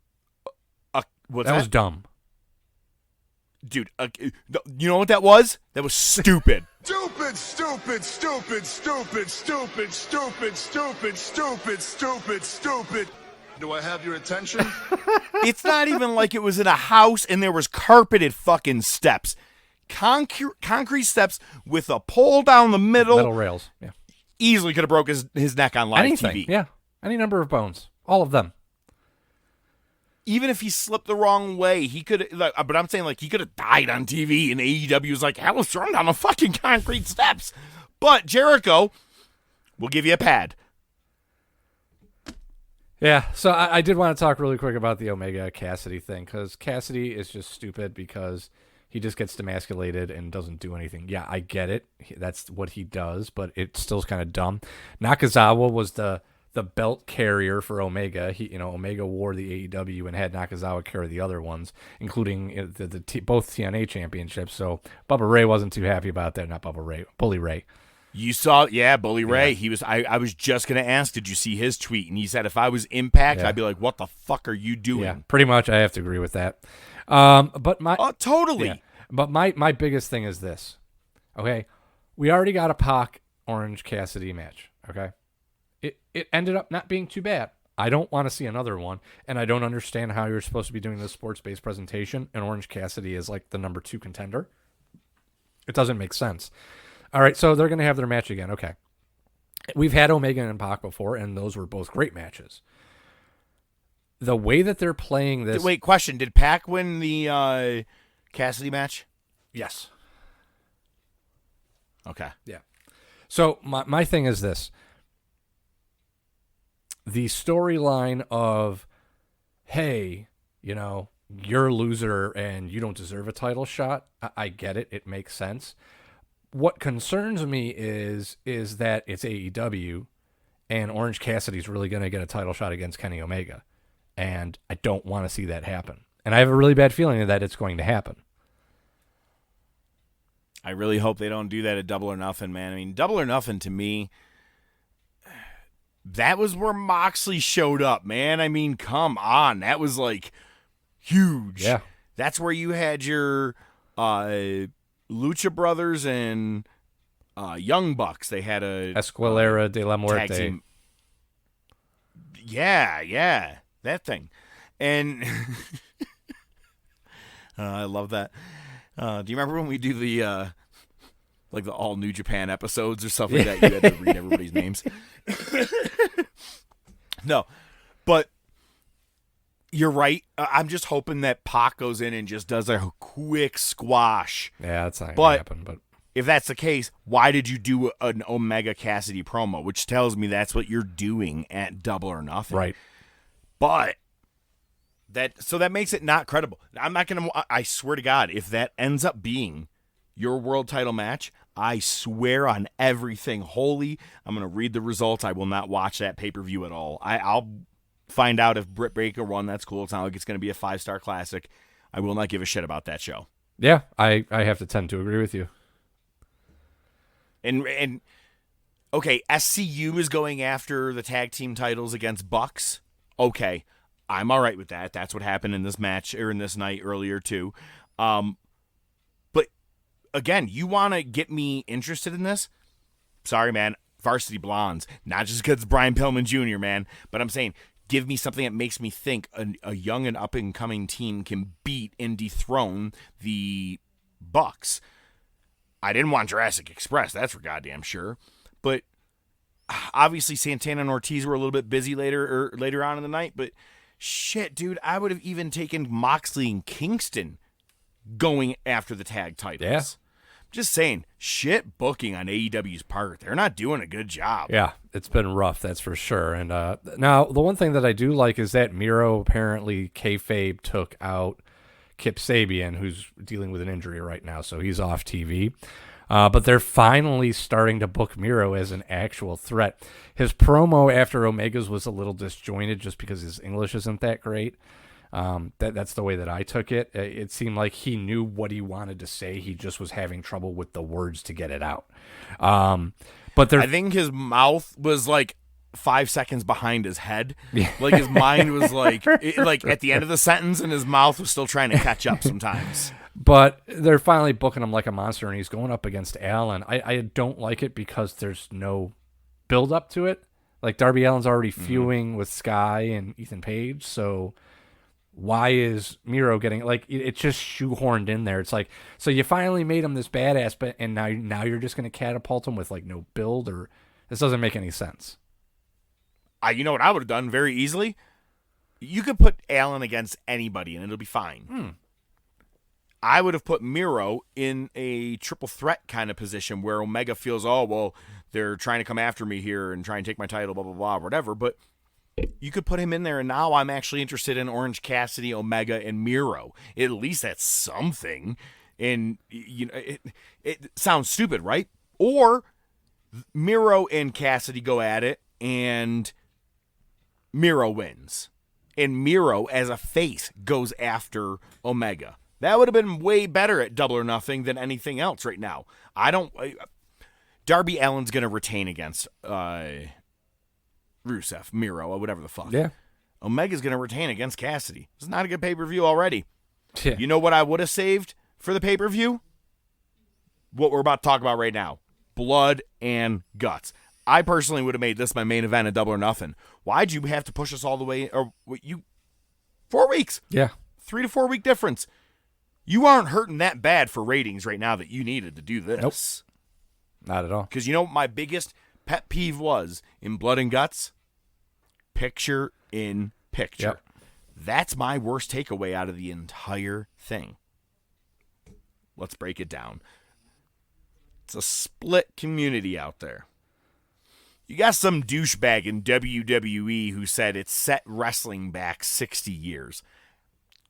what's That was dumb. Dude, you know what that was? That was stupid. Stupid, stupid, stupid, stupid, stupid, stupid, stupid, stupid, stupid, stupid. Do I have your attention? It's not even like it was in a house and there was carpeted fucking steps. Concrete steps with a pole down the middle. Metal rails. Yeah. Easily could have broke his neck on live Anything. TV. Yeah. Any number of bones. All of them. Even if he slipped the wrong way, he could. But I'm saying, like, he could have died on TV, and AEW was like, "Hell, was thrown down the fucking concrete steps." But Jericho will give you a pad. Yeah. So I did want to talk really quick about the Omega Cassidy thing, because Cassidy is just stupid because he just gets demasculated and doesn't do anything. Yeah, I get it. That's what he does, but it still's kind of dumb. Nakazawa was the belt carrier for Omega. Omega wore the AEW and had Nakazawa carry the other ones, including both TNA championships. So Bubba Ray wasn't too happy about that. Not Bubba Ray, Bully Ray. You saw, Bully Ray. Yeah. He was. I was just gonna ask, did you see his tweet? And he said, if I was Impact, Yeah. I'd be like, what the fuck are you doing? Yeah, pretty much. I have to agree with that. But my Totally. Yeah. But my biggest thing is this. Okay, we already got a Pac Orange Cassidy match. Okay. It ended up not being too bad. I don't want to see another one, and I don't understand how you're supposed to be doing this sports-based presentation, and Orange Cassidy is like the number 2 contender. It doesn't make sense. All right, so they're going to have their match again. Okay. We've had Omega and Pac before, and those were both great matches. The way that they're playing this... Wait, question. Did Pac win the Cassidy match? Yes. Okay. Yeah. So my thing is this. The storyline of, hey, you're a loser and you don't deserve a title shot, I get it. It makes sense. What concerns me is that it's AEW and Orange Cassidy's really going to get a title shot against Kenny Omega. And I don't want to see that happen. And I have a really bad feeling that it's going to happen. I really hope they don't do that at Double or Nothing, man. I mean, Double or Nothing to me, that was where Moxley showed up, man. I mean, come on. That was, like, huge. Yeah. That's where you had your Lucha Brothers and Young Bucks. They had a... Esquilera de la tag Muerte. team. Yeah. That thing. And I love that. Do you remember when we do the like the all New Japan episodes or stuff like that? You had to read everybody's names. No, but you're right. I'm just hoping that Pac goes in and just does a quick squash. Yeah, that's not going to happen. But if that's the case, why did you do an Omega Cassidy promo? Which tells me that's what you're doing at Double or Nothing. right. But that makes it not credible. I'm not going to, I swear to God, if that ends up being your world title match, I swear on everything holy, I'm going to read the results. I will not watch that pay-per-view at all. I'll find out if Britt Baker won. That's cool. It's not like it's going to be a 5-star classic. I will not give a shit about that show. Yeah, I have to tend to agree with you. And okay, SCU is going after the tag team titles against Bucks. Okay, I'm all right with that. That's what happened in this match or in this night earlier too. But again, you want to get me interested in this? Sorry, man. Varsity Blondes, not just because it's Brian Pillman Jr., man, but I'm saying give me something that makes me think a young and up and coming team can beat and dethrone the Bucks. I didn't want Jurassic Express, that's for goddamn sure. But obviously Santana and Ortiz were a little bit busy later on in the night, but shit, dude, I would have even taken Moxley and Kingston going after the tag titles. Yeah. Just saying, shit booking on AEW's part. They're not doing a good job. Yeah, it's been rough, that's for sure. And now, the one thing that I do like is that Miro apparently kayfabe took out Kip Sabian, who's dealing with an injury right now, so he's off TV. But they're finally starting to book Miro as an actual threat. His promo after Omega's was a little disjointed just because his English isn't that great. That's the way that I took it. It seemed like he knew what he wanted to say. He just was having trouble with the words to get it out. But I think his mouth was like 5 seconds behind his head. Like his mind was like at the end of the sentence, and his mouth was still trying to catch up sometimes. But they're finally booking him like a monster, and he's going up against Allen. I don't like it because there's no build up to it. Like Darby Allin's already feuding with Sky and Ethan Page, so why is Miro getting it's just shoehorned in there? It's like, so you finally made him this badass, but and now you're just going to catapult him with like no build, or this doesn't make any sense. You know what I would have done very easily? You could put Allen against anybody and it'll be fine. I would have put Miro in a triple threat kind of position where Omega feels, oh, well, they're trying to come after me here and try and take my title, blah, blah, blah, whatever. But you could put him in there, and now I'm actually interested in Orange Cassidy, Omega, and Miro. At least that's something. And, you know, it sounds stupid, right? Or Miro and Cassidy go at it, and Miro wins. And Miro, as a face, goes after Omega. That would have been way better at Double or Nothing than anything else right now. Darby Allin's going to retain against Rusev, Miro, or whatever the fuck. Yeah. Omega's going to retain against Cassidy. It's not a good pay-per-view already. Yeah. You know what I would have saved for the pay-per-view? What we're about to talk about right now. Blood and guts. I personally would have made this my main event at Double or Nothing. Why'd you have to push us all the way? 4 weeks. Yeah. 3 to 4 week difference. You aren't hurting that bad for ratings right now that you needed to do this. Nope. Not at all. Because you know what my biggest pet peeve was in Blood and Guts? Picture in picture. Yep. That's my worst takeaway out of the entire thing. Let's break it down. It's a split community out there. You got some douchebag in WWE who said it set wrestling back 60 years.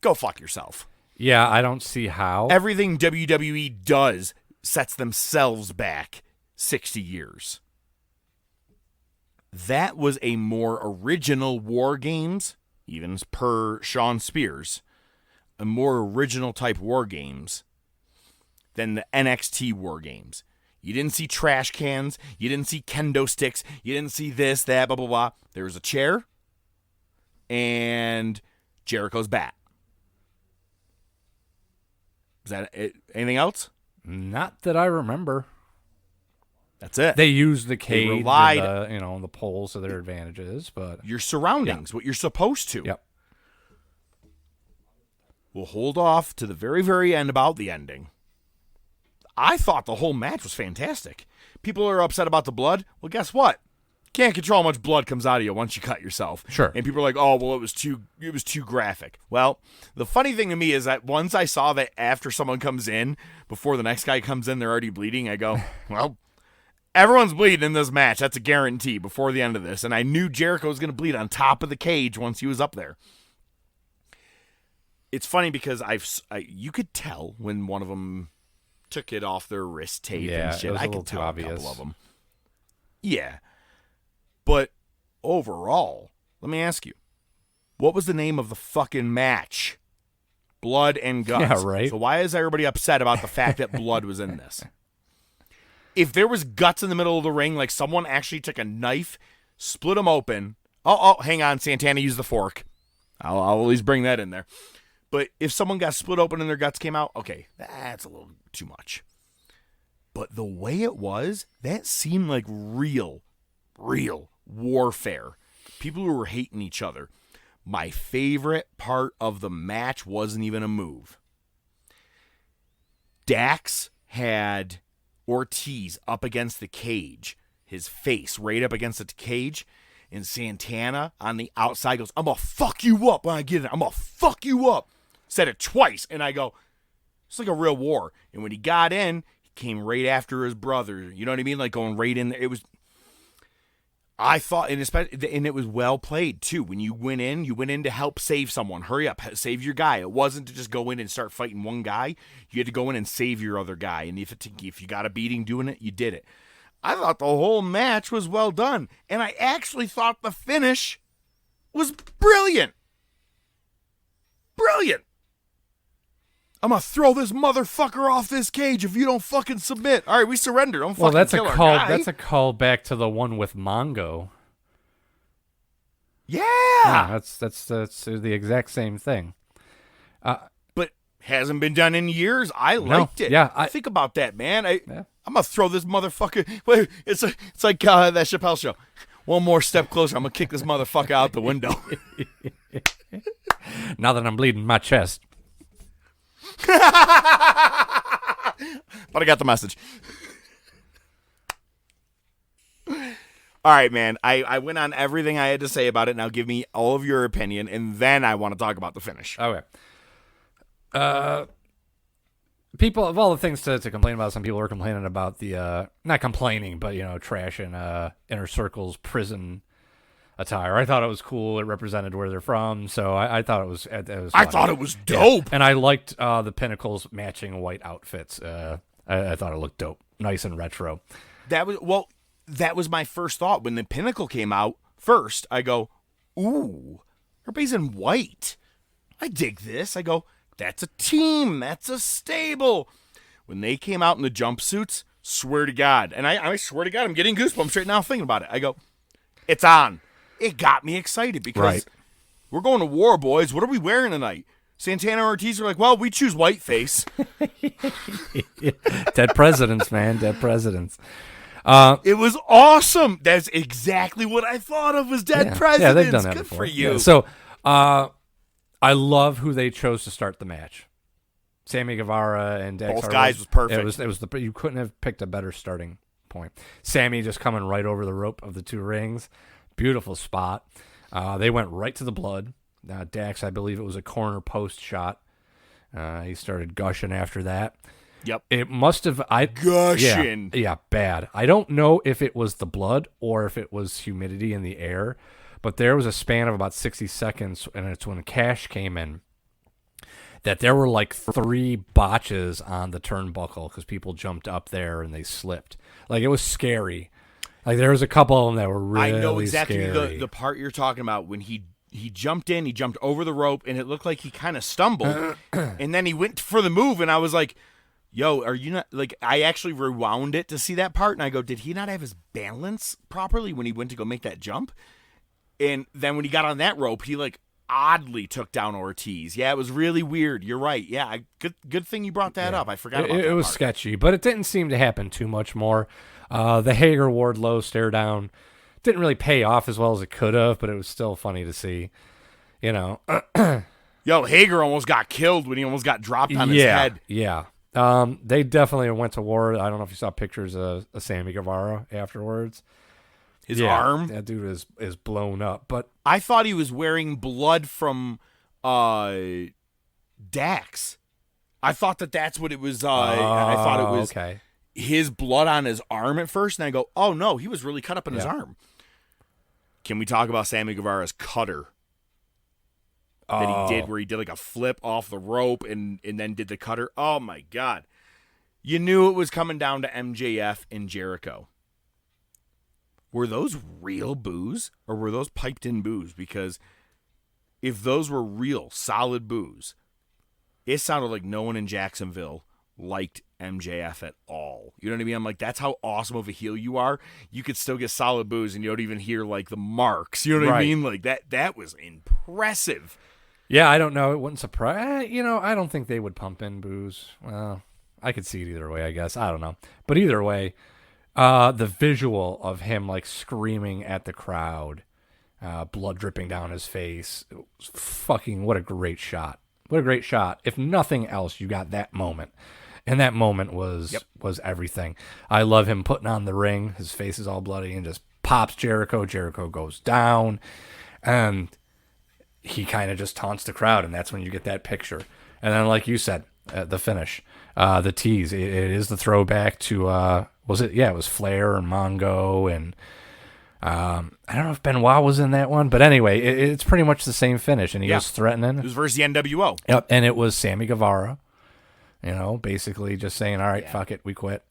Go fuck yourself. Yeah, I don't see how. Everything WWE does sets themselves back 60 years. That was a more original War Games, even per Sean Spears, a more original type War Games than the NXT War Games. You didn't see trash cans. You didn't see kendo sticks. You didn't see this, that, blah, blah, blah. There was a chair and Jericho's bat. Is that it? Anything else? Not that I remember. That's it. They used the cage, relied, and the poles to their advantages, but your surroundings, what you're supposed to. Yep. We'll hold off to the very, very end about the ending. I thought the whole match was fantastic. People are upset about the blood. Well, guess what? Can't control how much blood comes out of you once you cut yourself. Sure. And people are like, oh, well, it was too graphic. Well, the funny thing to me is that once I saw that after someone comes in, before the next guy comes in, they're already bleeding, I go, well, everyone's bleeding in this match. That's a guarantee before the end of this. And I knew Jericho was going to bleed on top of the cage once he was up there. It's funny because you could tell when one of them took it off their wrist tape and shit. It was I a little could too tell obvious. a couple of them. Yeah. But overall, let me ask you, what was the name of the fucking match? Blood and Guts. Yeah, right. So why is everybody upset about the fact that blood was in this? If there was guts in the middle of the ring, like someone actually took a knife, split them open. Oh, hang on, Santana used the fork. I'll always bring that in there. But if someone got split open and their guts came out, okay, that's a little too much. But the way it was, that seemed like real warfare. People who were hating each other. My favorite part of the match wasn't even a move. Dax had Ortiz up against the cage, his face right up against the cage, and Santana on the outside goes, I'm going to fuck you up when I get it. I'm going to fuck you up. Said it twice, and I go, it's like a real war. And when he got in, he came right after his brother. You know what I mean? Like going right in there. It was, I thought, and it was well played too. When you went in to help save someone. Hurry up, save your guy. It wasn't to just go in and start fighting one guy. You had to go in and save your other guy. And if you got a beating doing it, you did it. I thought the whole match was well done. And I actually thought the finish was brilliant. brilliant. I'm going to throw this motherfucker off this cage if you don't fucking submit. All right, we surrender. Don't fucking kill our guy. That's a call back to the one with Mongo. Yeah. That's the exact same thing. But hasn't been done in years. I liked it. Yeah, think about that, man. I'm going to throw this motherfucker. Wait, it's like that Chappelle show. One more step closer. I'm going to kick this motherfucker out the window. Now that I'm bleeding my chest. But I got the message. All right, man. I went on everything I had to say about it. Now give me all of your opinion, and then I want to talk about the finish. Okay. People, of all the things to complain about, some people were complaining about the, not complaining, but, trashing Inner Circle's prison attire. I thought it was cool. It represented where they're from, so I thought it was funny. I thought it was dope. Yeah. And I liked the Pinnacle's matching white outfits. I thought it looked dope. Nice and retro. That was my first thought. When the Pinnacle came out first, I go, ooh, everybody's in white. I dig this. I go, that's a team. That's a stable. When they came out in the jumpsuits, swear to God, and I swear to God, I'm getting goosebumps right now thinking about it. I go, it's on. It got me excited because we're going to war, boys. What are we wearing tonight? Santana and Ortiz are like, well, we choose whiteface. Dead presidents, man. Dead presidents. It was awesome. That's exactly what I thought of as dead presidents. Yeah, they've done that Good before. for you. Yeah. So, I love who they chose to start the match. Sammy Guevara and Dax both Harwood. guys was perfect. It was you couldn't have picked a better starting point. Sammy just coming right over the rope of the two rings. Beautiful spot. They went right to the blood. Dax, I believe it was a corner post shot. He started gushing after that. Yep. It must have... Gushing. Yeah, bad. I don't know if it was the blood or if it was humidity in the air, but there was a span of about 60 seconds, and it's when Cash came in, that there were like 3 botches on the turnbuckle because people jumped up there and they slipped. Like, it was scary. Like, there was a couple of them that were really scary. I know exactly the part you're talking about when he jumped in, he jumped over the rope, and it looked like he kind of stumbled, and then he went for the move, and I was like, yo, are you not, like, I actually rewound it to see that part, and I go, did he not have his balance properly when he went to go make that jump? And then when he got on that rope, he, like, oddly took down Ortiz. Yeah, it was really weird. You're right. Yeah, good thing you brought that up. I forgot about that. It was part. sketchy, but it didn't seem to happen too much more. The Hager Wardlow stare down didn't really pay off as well as it could have, but it was still funny to see. Yo, Hager almost got killed when he almost got dropped on his head. Yeah. They definitely went to war. I don't know if you saw pictures of Sammy Guevara afterwards. His arm? That dude is blown up. But I thought he was wearing blood from Dax. I thought that's what it was. I thought it was his blood on his arm at first, and I go, oh, no, he was really cut up in his arm. Can we talk about Sammy Guevara's cutter that he did, where he did like a flip off the rope and then did the cutter? Oh, my God. You knew it was coming down to MJF and Jericho. Were those real boos or were those piped in boos? Because if those were real, solid boos, it sounded like no one in Jacksonville liked MJF at all. You know what I mean? I'm like, that's how awesome of a heel you are. You could still get solid boos and you don't even hear like the marks. You know what I mean? Like that was impressive. Yeah, I don't know. It wouldn't surprise. I don't think they would pump in boos. Well, I could see it either way, I guess. I don't know. But either way, the visual of him like screaming at the crowd, blood dripping down his face, it was fucking what a great shot. What a great shot. If nothing else, you got that moment. And that moment was everything. I love him putting on the ring. His face is all bloody and just pops Jericho. Jericho goes down. And he kind of just taunts the crowd. And that's when you get that picture. And then, like you said, the finish, the tease. It is the throwback to, was it? Yeah, it was Flair and Mongo. And I don't know if Benoit was in that one. But anyway, it's pretty much the same finish. And he was threatening. It was versus the N.W.A. Yep. And it was Sammy Guevara. Basically just saying, all right, fuck it, we quit.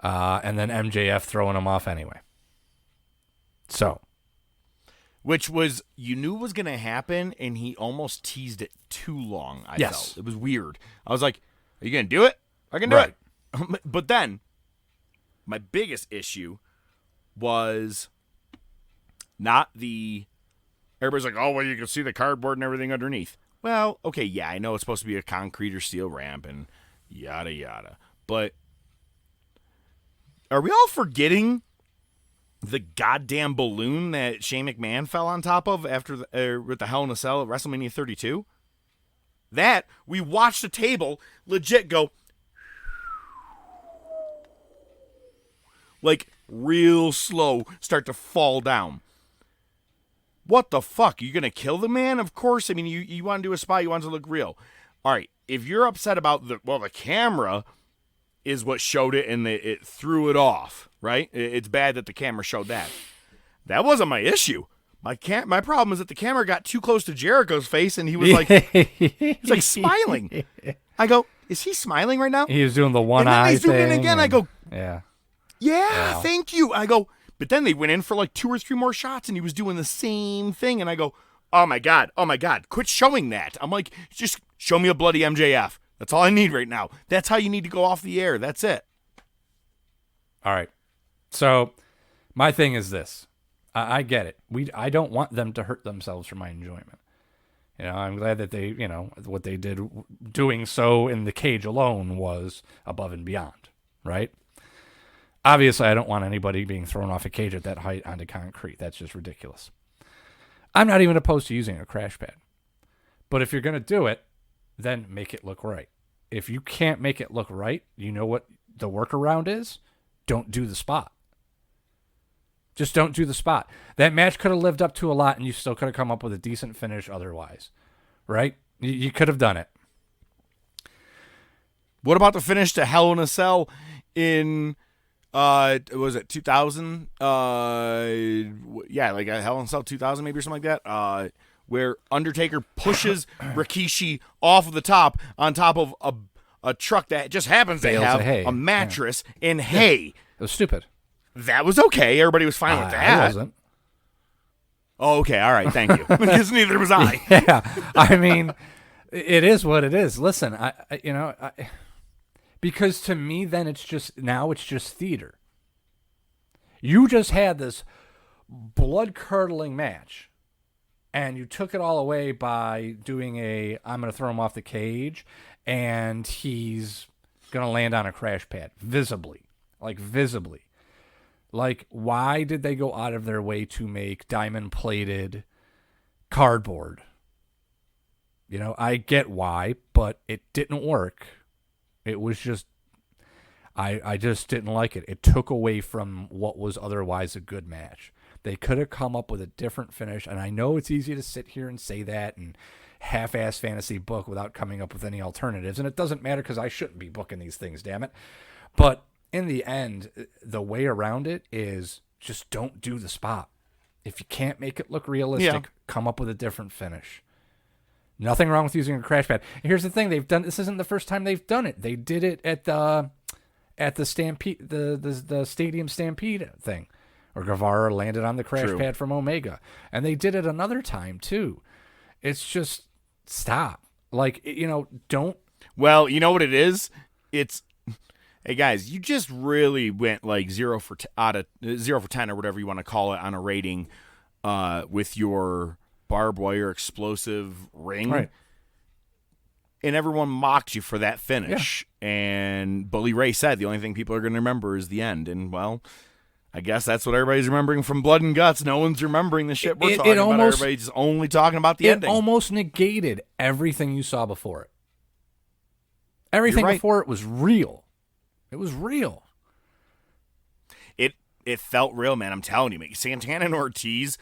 And then MJF throwing him off anyway. So. which was, you knew was going to happen, and he almost teased it too long, I felt. It was weird. I was like, are you going to do it? I can do it. But then, my biggest issue was not the, everybody's like, oh, well, you can see the cardboard and everything underneath. Well, okay, yeah, I know it's supposed to be a concrete or steel ramp and yada, yada. But are we all forgetting the goddamn balloon that Shane McMahon fell on top of after with the Hell in a Cell at WrestleMania 32? That, we watched the table legit go like real slow, start to fall down. What the fuck? You gonna kill the man? Of course. I mean, you want to do a spot, you want it to look real. All right, if you're upset about the camera is what showed it and it threw it off, right? It's bad that the camera showed that. That wasn't my issue. My problem is that the camera got too close to Jericho's face and he was like, he's like smiling. I go, is he smiling right now? He was doing the one eye thing. He's doing it again. I go, yeah, thank you. I go, but then they went in for like 2 or 3 more shots and he was doing the same thing. And I go, oh my God, quit showing that. I'm like, just show me a bloody MJF. That's all I need right now. That's how you need to go off the air. That's it. All right. So my thing is this. I get it. I don't want them to hurt themselves for my enjoyment. You know, I'm glad that they, you know, what they did doing so in the cage alone was above and beyond, right? Obviously, I don't want anybody being thrown off a cage at that height onto concrete. That's just ridiculous. I'm not even opposed to using a crash pad. But if you're going to do it, then make it look right. If you can't make it look right, you know what the workaround is? Don't do the spot. Just don't do the spot. That match could have lived up to a lot, and you still could have come up with a decent finish otherwise, right? You could have done it. What about the finish to Hell in a Cell in, was it 2000? Yeah, like a Hell in a Cell 2000 maybe or something like that, where Undertaker pushes Rikishi off of the top on top of a truck that just happens to have a mattress in hay. It was stupid. That was okay. Everybody was fine with that. I wasn't. Oh, okay. All right. Thank you. Because neither was I. Yeah. I mean, it is what it is. Listen, because to me, then it's just theater. You just had this blood-curdling match, and you took it all away by doing I'm going to throw him off the cage, and he's going to land on a crash pad, visibly. Like, why did they go out of their way to make diamond-plated cardboard? You know, I get why, but it didn't work. It was just, I just didn't like it. It took away from what was otherwise a good match. They could have come up with a different finish, and I know it's easy to sit here and say that and half-ass fantasy book without coming up with any alternatives, and it doesn't matter because I shouldn't be booking these things, damn it. But in the end, the way around it is just don't do the spot. If you can't make it look realistic, come up with a different finish. Nothing wrong with using a crash pad. And here's the thing: this isn't the first time they've done it. They did it at the Stampede, the Stadium Stampede thing, where Guevara landed on the crash pad from Omega, and they did it another time too. It's just stop. Like, you know, don't. Well, you know what it is? It's. Hey guys, you just really went like 0 for 10 or whatever you want to call it on a rating with your barbed wire explosive ring. Right. And everyone mocked you for that finish. Yeah. And Bully Ray said the only thing people are going to remember is the end. And, well, I guess that's what everybody's remembering from Blood and Guts. No one's remembering the shit we're talking about. Everybody's just only talking about the ending. It almost negated everything you saw before it. Everything before it was real. It was real. It felt real, man. I'm telling you, Santana and Ortiz,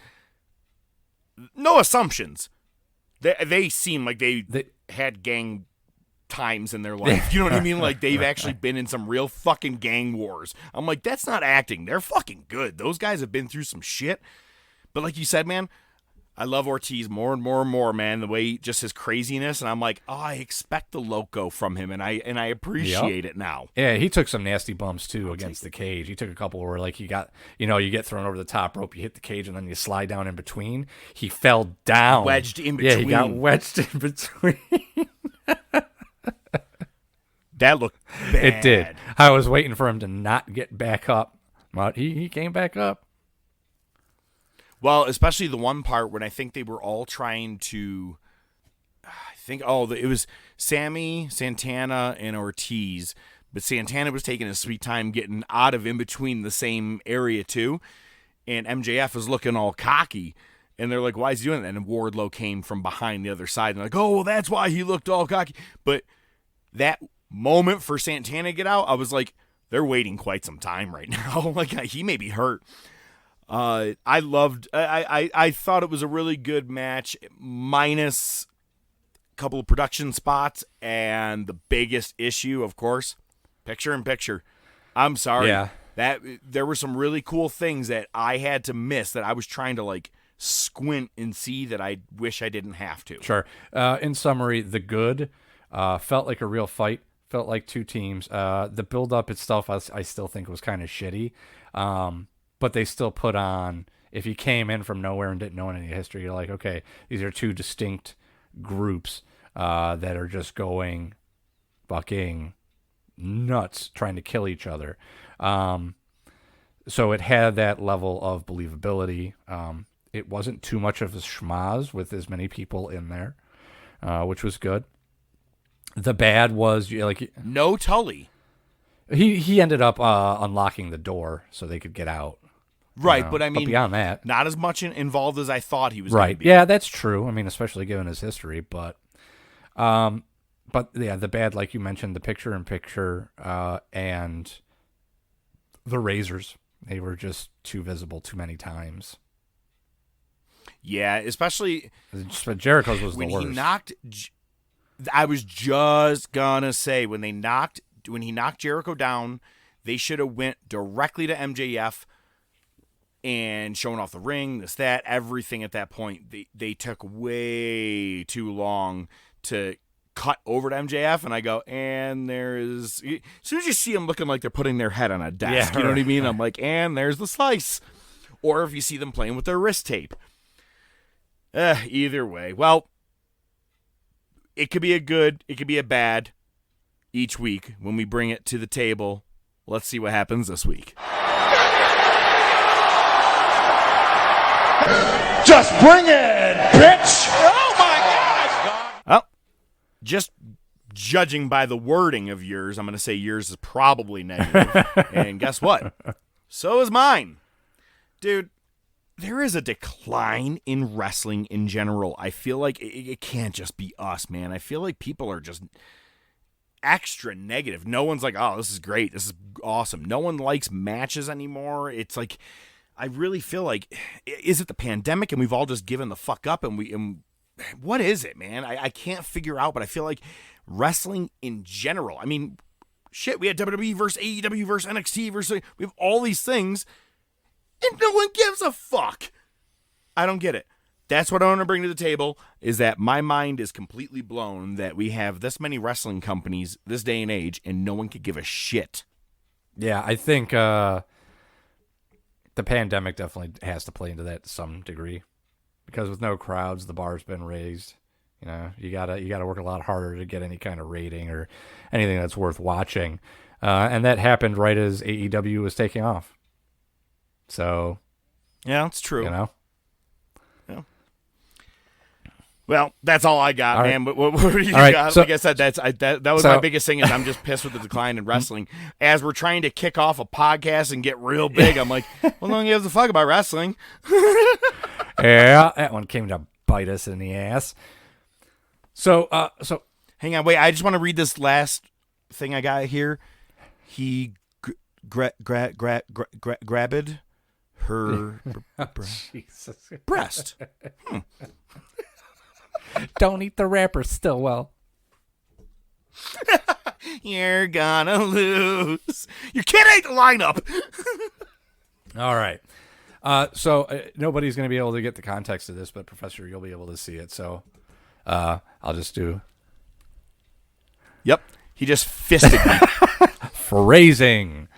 no assumptions. They seem like they had gang times in their life. You know what I mean? Like they've actually been in some real fucking gang wars. I'm like, that's not acting. They're fucking good. Those guys have been through some shit. But like you said, man, I love Ortiz more and more and more, man. The way just his craziness, and I'm like, oh, I expect the loco from him, and I appreciate it now. Yeah, he took some nasty bumps too against the cage. He took a couple where like you get thrown over the top rope, you hit the cage, and then you slide down in between. He fell down, Wedged in between. Yeah, he got wedged in between. That looked bad. It did. I was waiting for him to not get back up, but he came back up. Well, especially the one part when I think they were all trying to, it was Sammy, Santana, and Ortiz, but Santana was taking his sweet time getting out of in between the same area too, and MJF was looking all cocky, and they're like, why is he doing that? And Wardlow came from behind the other side, and they're like, oh, well, that's why he looked all cocky. But that moment for Santana to get out, I was like, they're waiting quite some time right now. Like, he may be hurt. I thought it was a really good match, minus a couple of production spots, and the biggest issue, of course, picture-in-picture. I'm sorry. Yeah. That there were some really cool things that I had to miss that I was trying to like squint and see that I wish I didn't have to. Sure. In summary, the good felt like a real fight. Felt like two teams. The build-up itself, I still think was kind of shitty. But they still put on, if you came in from nowhere and didn't know any history, you're like, okay, these are two distinct groups that are just going fucking nuts trying to kill each other. So it had that level of believability. It wasn't too much of a schmaz with as many people in there, which was good. The bad was like no Tully. He ended up unlocking the door so they could get out. Right, but I mean, beyond that, not as much involved as I thought he was. Right, be. Yeah, that's true. I mean, especially given his history, but yeah, the bad, like you mentioned, the picture-in-picture and the razors, they were just too visible too many times. Yeah, especially but Jericho's was when the worst. He knocked. I was just gonna say when he knocked Jericho down, they should have went directly to MJF and showing off the ring, everything at that point. They took way too long to cut over to MJF, and I go, and there's, as soon as you see them looking like they're putting their head on a desk, you know what I mean? I'm like, and there's the slice. Or if you see them playing with their wrist tape. Either way. Well, it could be a good, it could be a bad each week when we bring it to the table. Let's see what happens this week. Just bring it, bitch! Oh my God! Well, just judging by the wording of yours, I'm going to say yours is probably negative. And guess what? So is mine. Dude, there is a decline in wrestling in general. I feel like it can't just be us, man. I feel like people are just extra negative. No one's like, oh, this is great. This is awesome. No one likes matches anymore. It's like, I really feel like, is it the pandemic and we've all just given the fuck up and what is it, man? I can't figure out, but I feel like wrestling in general, I mean, shit, we had WWE versus AEW versus NXT versus, we have all these things and no one gives a fuck. I don't get it. That's what I want to bring to the table, is that my mind is completely blown that we have this many wrestling companies this day and age and no one could give a shit. Yeah, I think the pandemic definitely has to play into that to some degree, because with no crowds, the bar's been raised. You know, you gotta work a lot harder to get any kind of rating or anything that's worth watching, and that happened right as AEW was taking off. So, yeah, it's true. You know. Yeah. Well, that's all I got, man. Right. But what do you right, got? so, like I said, that was my biggest thing. Is I'm just pissed with the decline in wrestling. As we're trying to kick off a podcast and get real big, I'm like, well, no one gives a fuck about wrestling. Yeah, that one came to bite us in the ass. So hang on, wait. I just want to read this last thing I got here. He grabbed her breast. Don't eat the wrapper, Stillwell. You're gonna lose. Your kid ate the lineup. All right. So nobody's going to be able to get the context of this, but Professor, you'll be able to see it. So I'll just do. Yep. He just fisted me. Phrasing.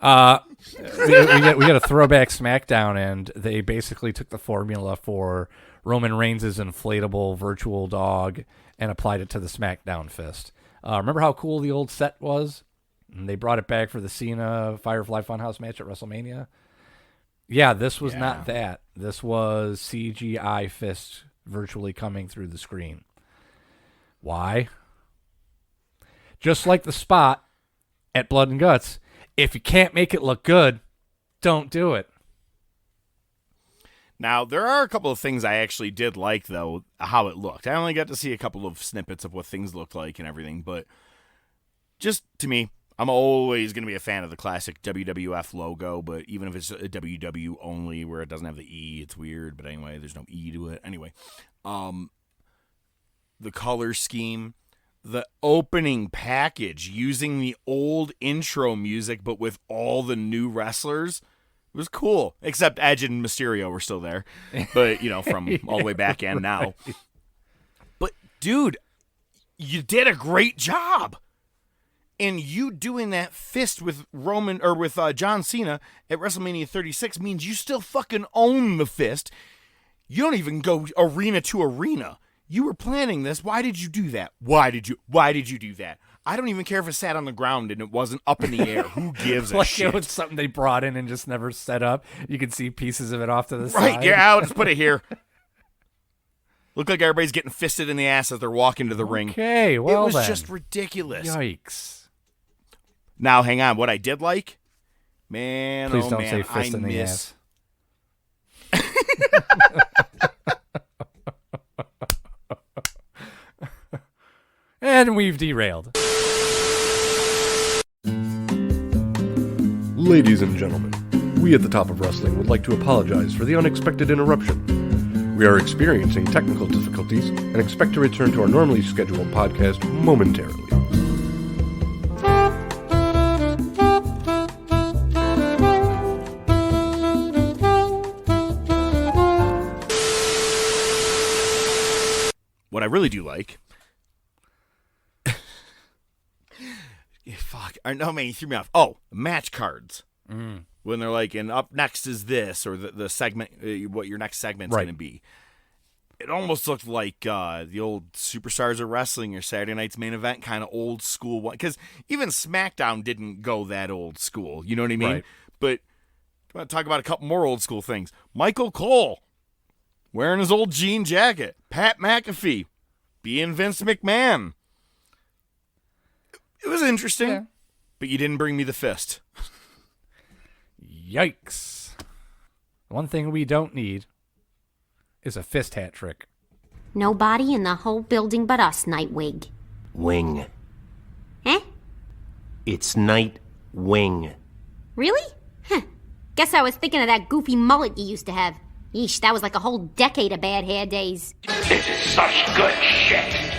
We get a throwback SmackDown, and they basically took the formula for Roman Reigns' inflatable virtual dog and applied it to the SmackDown fist. Remember how cool the old set was? And they brought it back for the Cena Firefly Funhouse match at WrestleMania. Yeah, this was not that. This was CGI fist virtually coming through the screen. Why? Just like the spot at Blood and Guts, if you can't make it look good, don't do it. Now, there are a couple of things I actually did like, though, how it looked. I only got to see a couple of snippets of what things looked like and everything, but just to me, I'm always going to be a fan of the classic WWF logo, but even if it's a WW only where it doesn't have the E, it's weird. But anyway, there's no E to it. Anyway, the color scheme, the opening package using the old intro music, but with all the new wrestlers, it was cool. Except Edge and Mysterio were still there, but from all the way back and now. But dude, you did a great job. And you doing that fist with Roman or with John Cena at WrestleMania 36 means you still fucking own the fist. You don't even go arena to arena. You were planning this. Why did you do that? Why did you do that? I don't even care if it sat on the ground and it wasn't up in the air. Who gives a shit? It was something they brought in and just never set up. You can see pieces of it off to the side. Right, yeah, I'll just put it here. Look like everybody's getting fisted in the ass as they're walking to the ring. Okay, well it was just ridiculous. Yikes. Now, hang on. What I did like, man, Please oh don't man, say fist I in the miss. And we've derailed. Ladies and gentlemen, we at the Top of Wrestling would like to apologize for the unexpected interruption. We are experiencing technical difficulties and expect to return to our normally scheduled podcast momentarily. What I really do like... Fuck. No, man, you threw me off. Oh, match cards. Mm. When they're like, and up next is this, or the segment, what your next segment's Right. going to be. It almost looked like the old Superstars of Wrestling or Saturday Night's Main Event kind of old school one. Because even SmackDown didn't go that old school. You know what I mean? Right. But I want to talk about a couple more old school things. Michael Cole wearing his old jean jacket. Pat McAfee being Vince McMahon. It was interesting, but you didn't bring me the fist. Yikes. One thing we don't need is a fist hat trick. Nobody in the whole building but us, Nightwing. Wing. Eh? It's Nightwing. Really? Huh. Guess I was thinking of that goofy mullet you used to have. Yeesh, that was like a whole decade of bad hair days. This is such good shit.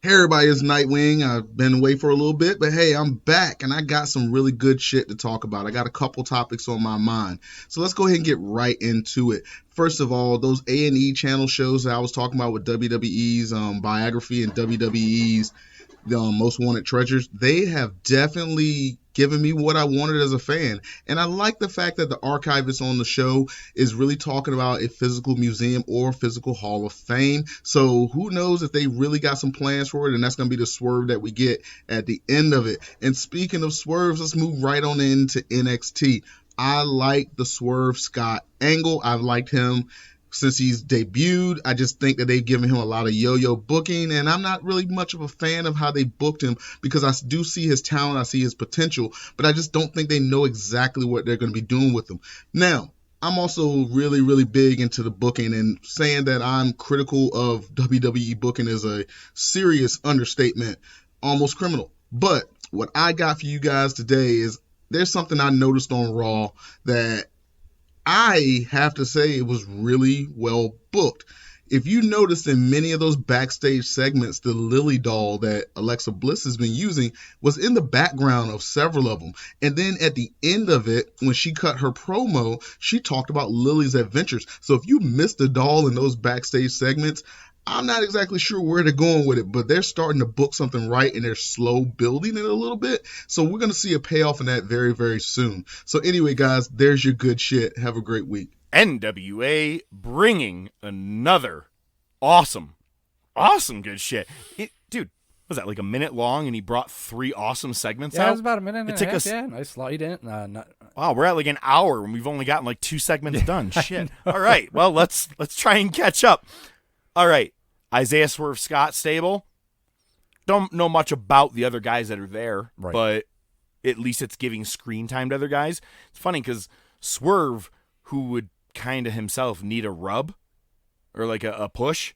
Hey everybody, it's Nightwing. I've been away for a little bit, but hey, I'm back and I got some really good shit to talk about. I got a couple topics on my mind. So let's go ahead and get right into it. First of all, those A&E channel shows that I was talking about with WWE's biography and WWE's Most Wanted Treasures, they have definitely given me what I wanted as a fan. And I like the fact that the archivist on the show is really talking about a physical museum or physical Hall of Fame. So who knows if they really got some plans for it, and that's going to be the swerve that we get at the end of it. And speaking of swerves, let's move right on into NXT. I like the Swerve Scott angle. I've liked him since he's debuted. I just think that they've given him a lot of yo-yo booking, and I'm not really much of a fan of how they booked him because I do see his talent, I see his potential, but I just don't think they know exactly what they're going to be doing with him. Now, I'm also really, really big into the booking, and saying that I'm critical of WWE booking is a serious understatement, almost criminal. But what I got for you guys today is there's something I noticed on Raw that I have to say it was really well booked. If you noticed in many of those backstage segments, the Lily doll that Alexa Bliss has been using was in the background of several of them. And then at the end of it, when she cut her promo, she talked about Lily's adventures. So if you missed the doll in those backstage segments, I'm not exactly sure where they're going with it, but they're starting to book something right, and they're slow building it a little bit. So we're going to see a payoff in that very, very soon. So anyway, guys, there's your good shit. Have a great week. N.W.A. bringing another awesome good shit. Dude, was that like a minute long, and he brought 3 awesome segments out? Yeah, it was about a minute and a half. Yeah, nice light in. Wow, we're at like an hour, and we've only gotten like 2 segments done. Shit. All right, well, let's try and catch up. All right, Isaiah Swerve Scott stable. Don't know much about the other guys that are there, right, but at least it's giving screen time to other guys. It's funny because Swerve, who would kind of himself need a rub or like a push,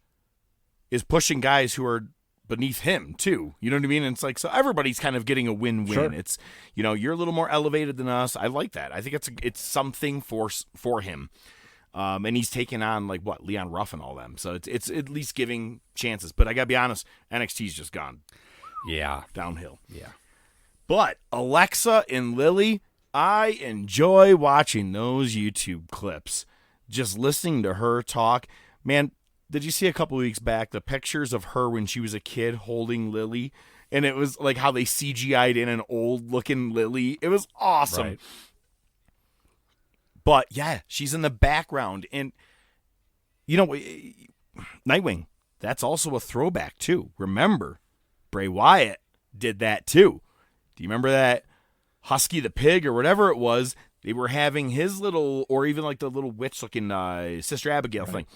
is pushing guys who are beneath him too. You know what I mean? And it's like, so everybody's kind of getting a win-win. Sure. It's, you know, you're a little more elevated than us. I like that. I think it's something for him. And he's taking on like what, Leon Ruff and all them. So it's at least giving chances. But I gotta be honest, NXT's just gone. Yeah. Downhill. Yeah. But Alexa and Lily, I enjoy watching those YouTube clips. Just listening to her talk. Man, did you see a couple of weeks back the pictures of her when she was a kid holding Lily? And it was like how they CGI'd in an old-looking Lily. It was awesome. Right. But, yeah, she's in the background. And, you know, Nightwing, that's also a throwback, too. Remember, Bray Wyatt did that, too. Do you remember that Husky the Pig or whatever it was? They were having his little, or even like the little witch-looking Sister Abigail thing.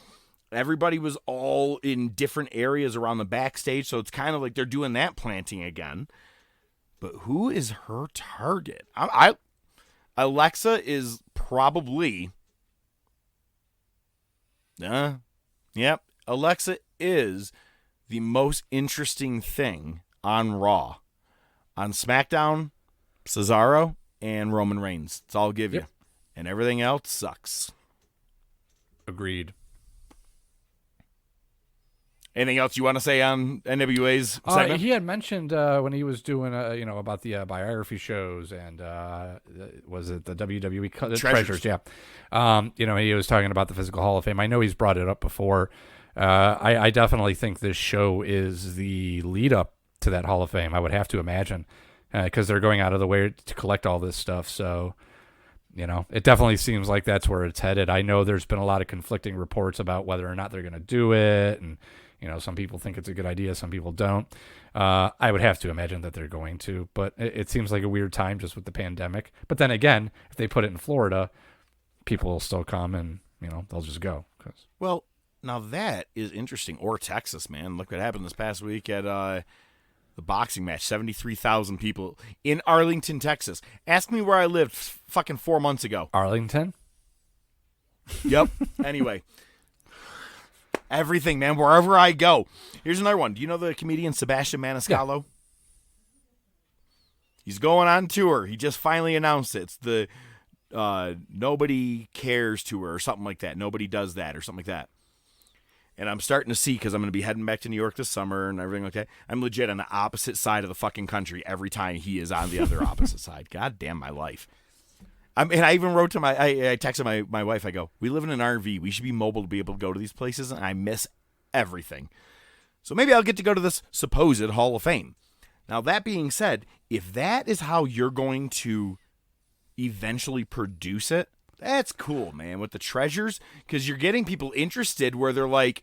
Everybody was all in different areas around the backstage, so it's kind of like they're doing that planting again. But who is her target? Alexa is probably... Yep. Alexa is the most interesting thing on Raw. On SmackDown, Cesaro and Roman Reigns. That's all I'll give you. And everything else sucks. Agreed. Anything else you want to say on NWA's segment? He had mentioned when he was doing, about the biography shows and was it the WWE Treasures? Yeah. He was talking about the Physical Hall of Fame. I know he's brought it up before. I definitely think this show is the lead up to that Hall of Fame. I would have to imagine because they're going out of the way to collect all this stuff. So, it definitely seems like that's where it's headed. I know there's been a lot of conflicting reports about whether or not they're going to do it. And, some people think it's a good idea. Some people don't. I would have to imagine that they're going to, but it seems like a weird time just with the pandemic. But then again, if they put it in Florida, people will still come and, they'll just go. Well, now that is interesting. Or Texas, man. Look what happened this past week at the boxing match. 73,000 people in Arlington, Texas. Ask me where I lived fucking 4 months ago. Arlington? Yep. Anyway. Everything, man. Wherever I go. Here's another one. Do you know the comedian Sebastian Maniscalco? Yeah. He's going on tour. He just finally announced it. It's the Nobody Cares tour or something like that. Nobody Does That or something like that. And I'm starting to see, because I'm going to be heading back to New York this summer and everything like that, I'm legit on the opposite side of the fucking country every time he is on the other opposite side. God damn my life. And I even wrote to I texted my wife, I go, we live in an RV. We should be mobile to be able to go to these places, and I miss everything. So maybe I'll get to go to this supposed Hall of Fame. Now, that being said, if that is how you're going to eventually produce it, that's cool, man, with the treasures, because you're getting people interested where they're like,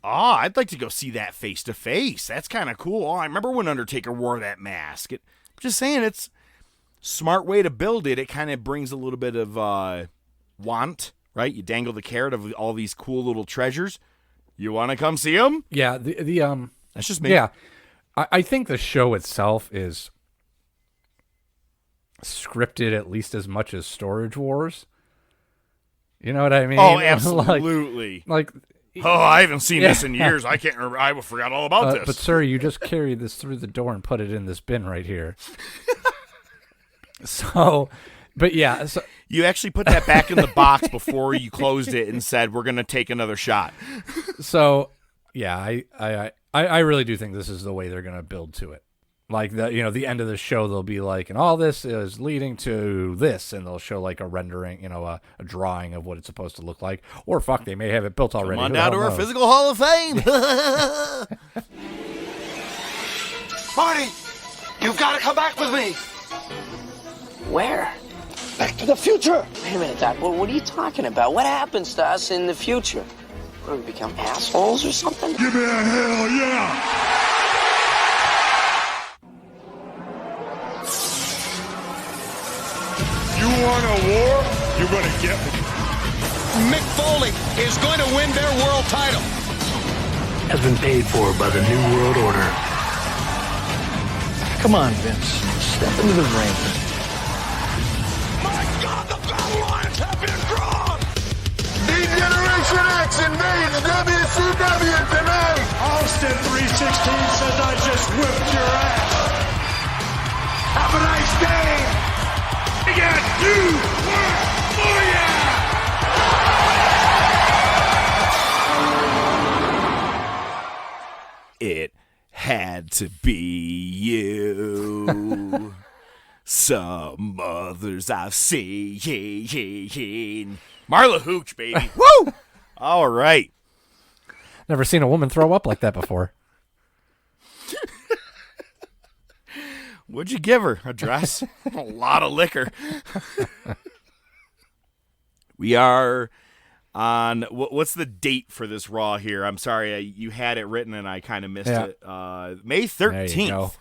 I'd like to go see that face to face. That's kind of cool. I remember when Undertaker wore that mask. I'm just saying, it's smart way to build it. It kind of brings a little bit of want, right? You dangle the carrot of all these cool little treasures. You want to come see them? Yeah, that's just me. Yeah, I think the show itself is scripted at least as much as Storage Wars. You know what I mean? Oh, absolutely. like I haven't seen this in years. I can't remember. I forgot all about this. But sir, you just carried this through the door and put it in this bin right here. So But yeah, so, you actually put that back in the box before you closed it and said, we're going to take another shot. So, yeah, I really do think this is the way they're going to build to it. Like, the end of the show, they'll be like, and all this is leading to this, and they'll show, like, a rendering, a drawing of what it's supposed to look like. Or, fuck, they may have it built already. Come on down to our Physical Hall of Fame. Marty, you've got to come back with me. Where? Back to the future. Wait a minute, Doc. What are you talking about? What happens to us in the future? What, do we become assholes or something? Give me a hell yeah! You want a war? You're gonna get one. Mick Foley is going to win their world title. Has been paid for by the New World Order. Come on, Vince. Step into the ring. My God, the battle lines have been drawn. D-Generation X invades WCW tonight. Austin 316 says I just whipped your ass. Have a nice day. We got New World Warrior. It had to be you. Some others I've seen. Marla Hooch, baby. Woo! All right. Never seen a woman throw up like that before. What'd you give her? A dress? A lot of liquor. We are on, what's the date for this Raw here? I'm sorry, you had it written and I kind of missed it. May 13th.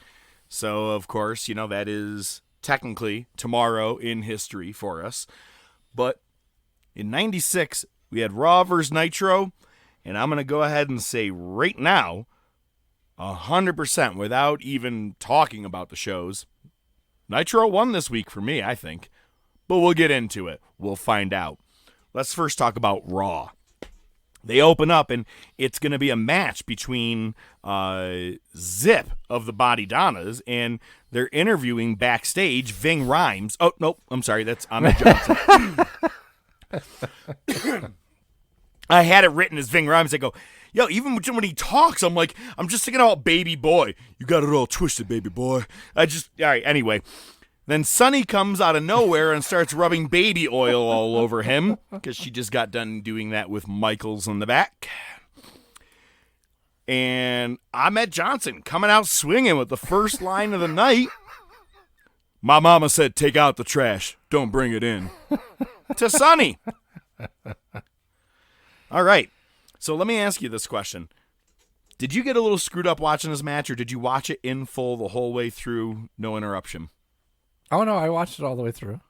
So, of course, that is technically tomorrow in history for us. But in 96, we had Raw vs. Nitro, and I'm going to go ahead and say right now, 100% without even talking about the shows, Nitro won this week for me, I think. But we'll get into it. We'll find out. Let's first talk about Raw. They open up, and it's going to be a match between Zip of the Body Donnas, and they're interviewing backstage Ving Rhames. Oh, nope, I'm sorry, that's Ahmed Johnson. I had it written as Ving Rhames. I go, yo, even when he talks, I'm just thinking about baby boy. You got it all twisted, baby boy. All right, anyway. Then Sunny comes out of nowhere and starts rubbing baby oil all over him because she just got done doing that with Michaels in the back. And Ahmed Johnson coming out swinging with the first line of the night. My mama said, take out the trash. Don't bring it in. To Sunny. All right. So let me ask you this question. Did you get a little screwed up watching this match, or did you watch it in full the whole way through, no interruption? Oh, no, I watched it all the way through.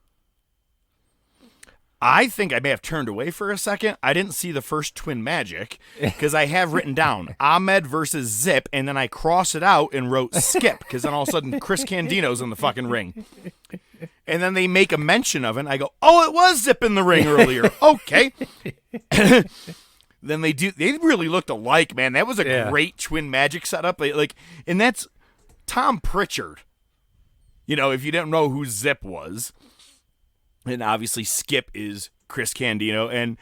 I think I may have turned away for a second. I didn't see the first Twin Magic because I have written down Ahmed versus Zip, and then I crossed it out and wrote Skip because then all of a sudden Chris Candido's in the fucking ring. And then they make a mention of it, and I go, oh, it was Zip in the ring earlier. Okay. Then they really looked alike, man. That was a great Twin Magic setup. And that's Tom Pritchard. If you didn't know who Zip was. And obviously Skip is Chris Candido. And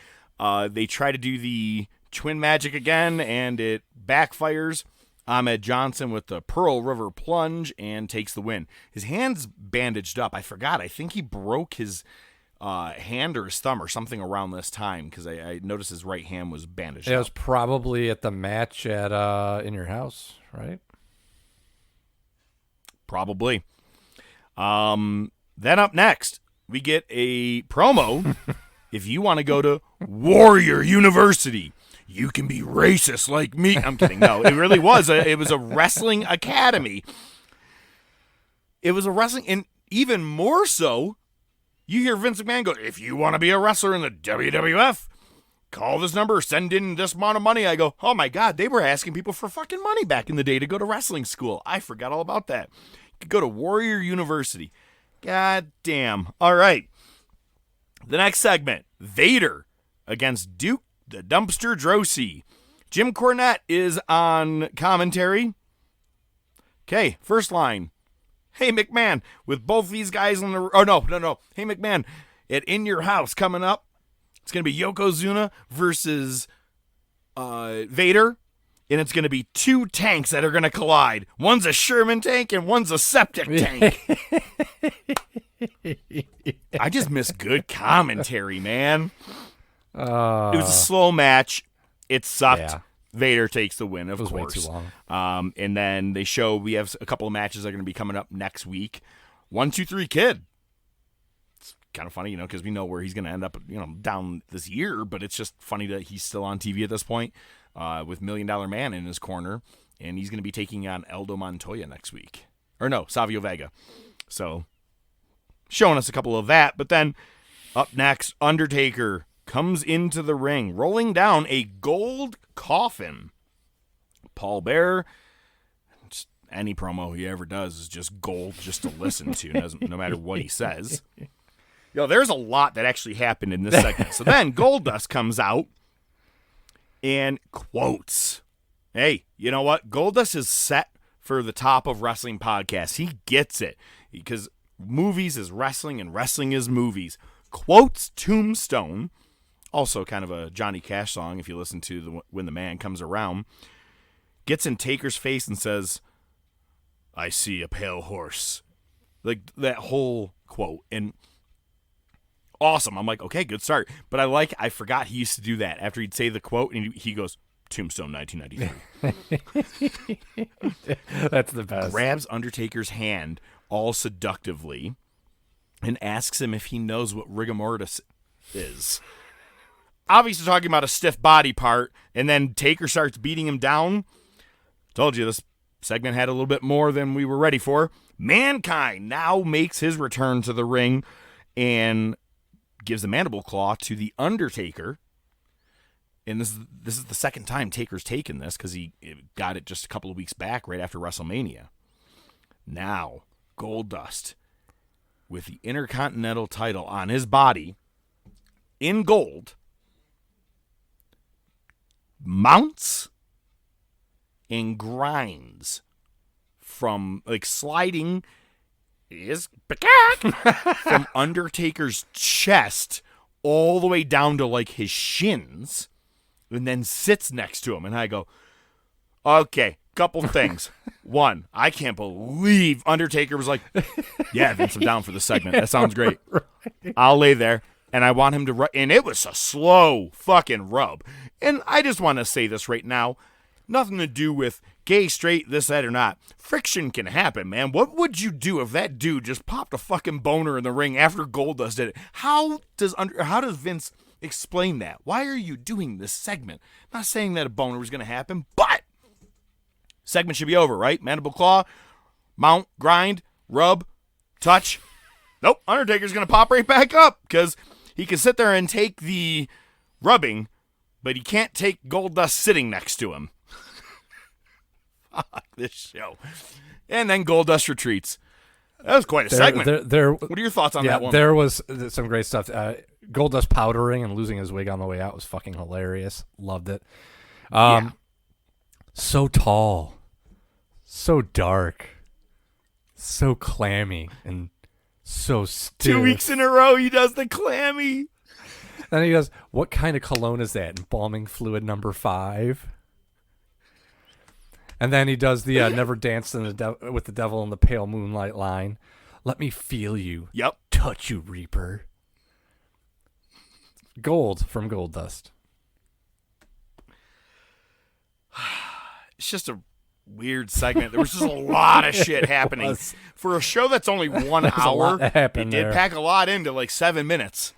they try to do the Twin Magic again, and it backfires. Ahmed Johnson with the Pearl River Plunge and takes the win. His hand's bandaged up. I forgot. I think he broke his hand or his thumb or something around this time because I noticed his right hand was bandaged up. It was probably at the match at In Your House, right? Probably. Then up next, we get a promo. If you want to go to Warrior University, you can be racist like me. I'm kidding. No, it really was. It was a wrestling academy. It was a wrestling, and even more so, you hear Vince McMahon go, if you want to be a wrestler in the WWF, call this number, send in this amount of money. I go, oh my God, they were asking people for fucking money back in the day to go to wrestling school. I forgot all about that. You could go to Warrior University. God damn. All right. The next segment, Vader against Duke the Dumpster Droese. Jim Cornette is on commentary. Okay, first line. Hey, McMahon, with both these guys on the... Oh, no. Hey, McMahon, at In Your House coming up, it's going to be Yokozuna versus Vader, and it's going to be two tanks that are going to collide. One's a Sherman tank and one's a septic tank. I just miss good commentary, man. It was a slow match. It sucked. Yeah. Vader takes the win, of course. Way too long. And then they show we have a couple of matches that are going to be coming up next week. 1, 2, 3 Kid. It's kind of funny, because we know where he's going to end up, down this year. But it's just funny that he's still on TV at this point with $1 Million Man in his corner. And he's going to be taking on Aldo Montoya next week. Or no, Savio Vega. So showing us a couple of that. But then up next, Undertaker comes into the ring, rolling down a gold coffin. Paul Bearer, any promo he ever does is just gold just to listen to, no matter what he says. There's a lot that actually happened in this segment. So then Goldust comes out and quotes. Hey, you know what? Goldust is set for the Top of Wrestling podcast. He gets it because movies is wrestling and wrestling is movies. Quotes Tombstone. Also kind of a Johnny Cash song if you listen to When the Man Comes Around. Gets in Taker's face and says, I see a pale horse. Like that whole quote. And awesome. I'm like, okay, good start. But I forgot he used to do that. After he'd say the quote and he goes, Tombstone 1993. That's the best. Grabs Undertaker's hand all seductively and asks him if he knows what rigor mortis is. Obviously talking about a stiff body part, and then Taker starts beating him down. Told you this segment had a little bit more than we were ready for. Mankind now makes his return to the ring and gives the mandible claw to the Undertaker. And this is the second time Taker's taken this because he got it just a couple of weeks back right after WrestleMania. Now, Goldust, with the Intercontinental title on his body in gold, mounts and grinds from sliding from Undertaker's chest all the way down to his shins and then sits next to him. And I go, okay, couple things. One, I can't believe Undertaker was like, yeah, Vince, I'm down for the segment. That sounds great. I'll lay there. And I want him to rub. And it was a slow fucking rub. And I just want to say this right now. Nothing to do with gay, straight, this, that, or not. Friction can happen, man. What would you do if that dude just popped a fucking boner in the ring after Goldust did it? How does Vince explain that? Why are you doing this segment? I'm not saying that a boner was going to happen, but segment should be over, right? Mandible claw, mount, grind, rub, touch. Nope, Undertaker's going to pop right back up because he can sit there and take the rubbing, but he can't take Goldust sitting next to him. Fuck this show. And then Goldust retreats. That was quite a segment. What are your thoughts on that one? There was some great stuff. Goldust powdering and losing his wig on the way out was fucking hilarious. Loved it. So tall. So dark. So clammy. And so stiff. 2 weeks in a row he does the clammy. And he goes, what kind of cologne is that? Embalming fluid number 5. And then he does the never danced with the devil in the pale moonlight line. Let me feel you. Yep. Touch you, Reaper. Gold from Goldust. It's just a weird segment. There was just a lot of shit happening. For a show that's only 1 hour, it did pack a lot into 7 minutes.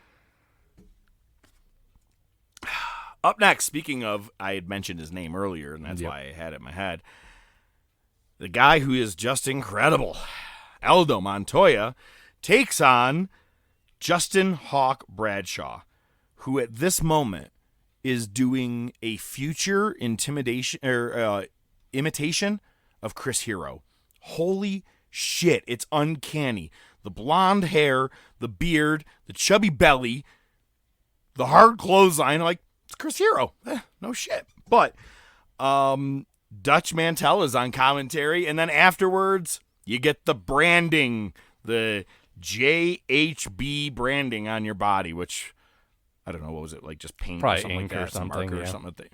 Up next, speaking of, I had mentioned his name earlier, and that's why I had it in my head. The guy who is just incredible, Aldo Montoya, takes on Justin Hawk Bradshaw, who at this moment is doing a future imitation of Chris Hero. Holy shit, it's uncanny. The blonde hair, the beard, the chubby belly, the hard clothesline, it's Chris Hero. No shit. But Dutch Mantell is on commentary, and then afterwards, You get the branding, the JHB branding on your body, which I don't know, what was it, like just paint probably or something ink like that, or something, marker or something.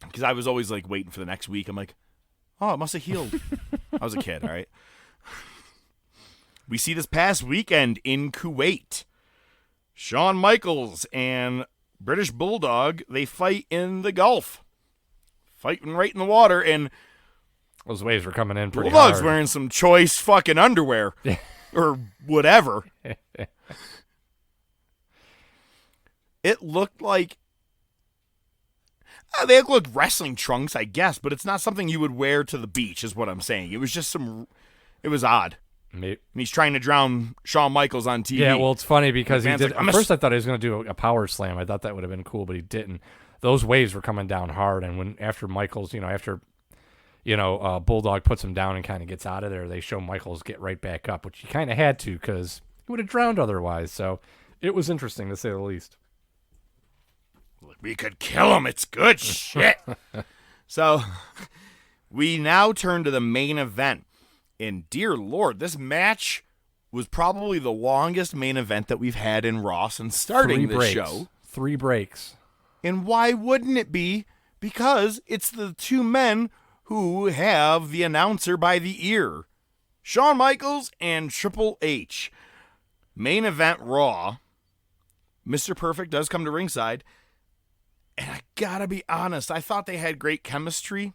Because I was always like waiting for the next week. I'm like, oh, it must have healed. I was a kid, all right? We see this past weekend in Kuwait, Shawn Michaels and British Bulldog, they fight in the Gulf. Fighting right in the water, and those waves were coming in pretty Bulldog's hard. wearing some choice fucking underwear. Or whatever. It looked like... they look like wrestling trunks, I guess, but it's not something you would wear to the beach, is what I'm saying. It was just some... It was odd. Maybe. And he's trying to drown Shawn Michaels on TV. Yeah, well, it's funny because he did. Like, at first, I thought he was going to do a power slam. I thought that would have been cool, but he didn't. Those waves were coming down hard, and after Michaels, Bulldog puts him down and kind of gets out of there, they show Michaels get right back up, which he kind of had to because he would have drowned otherwise. So it was interesting to say the least. We could kill him. It's good shit. So we now turn to the main event. And dear Lord, this match was probably the longest main event that we've had in Raw since starting this show. 3 breaks. And why wouldn't it be? Because it's the two men who have the announcer by the ear. Shawn Michaels and Triple H. Main event Raw. Mr. Perfect does come to ringside. And I gotta be honest, I thought they had great chemistry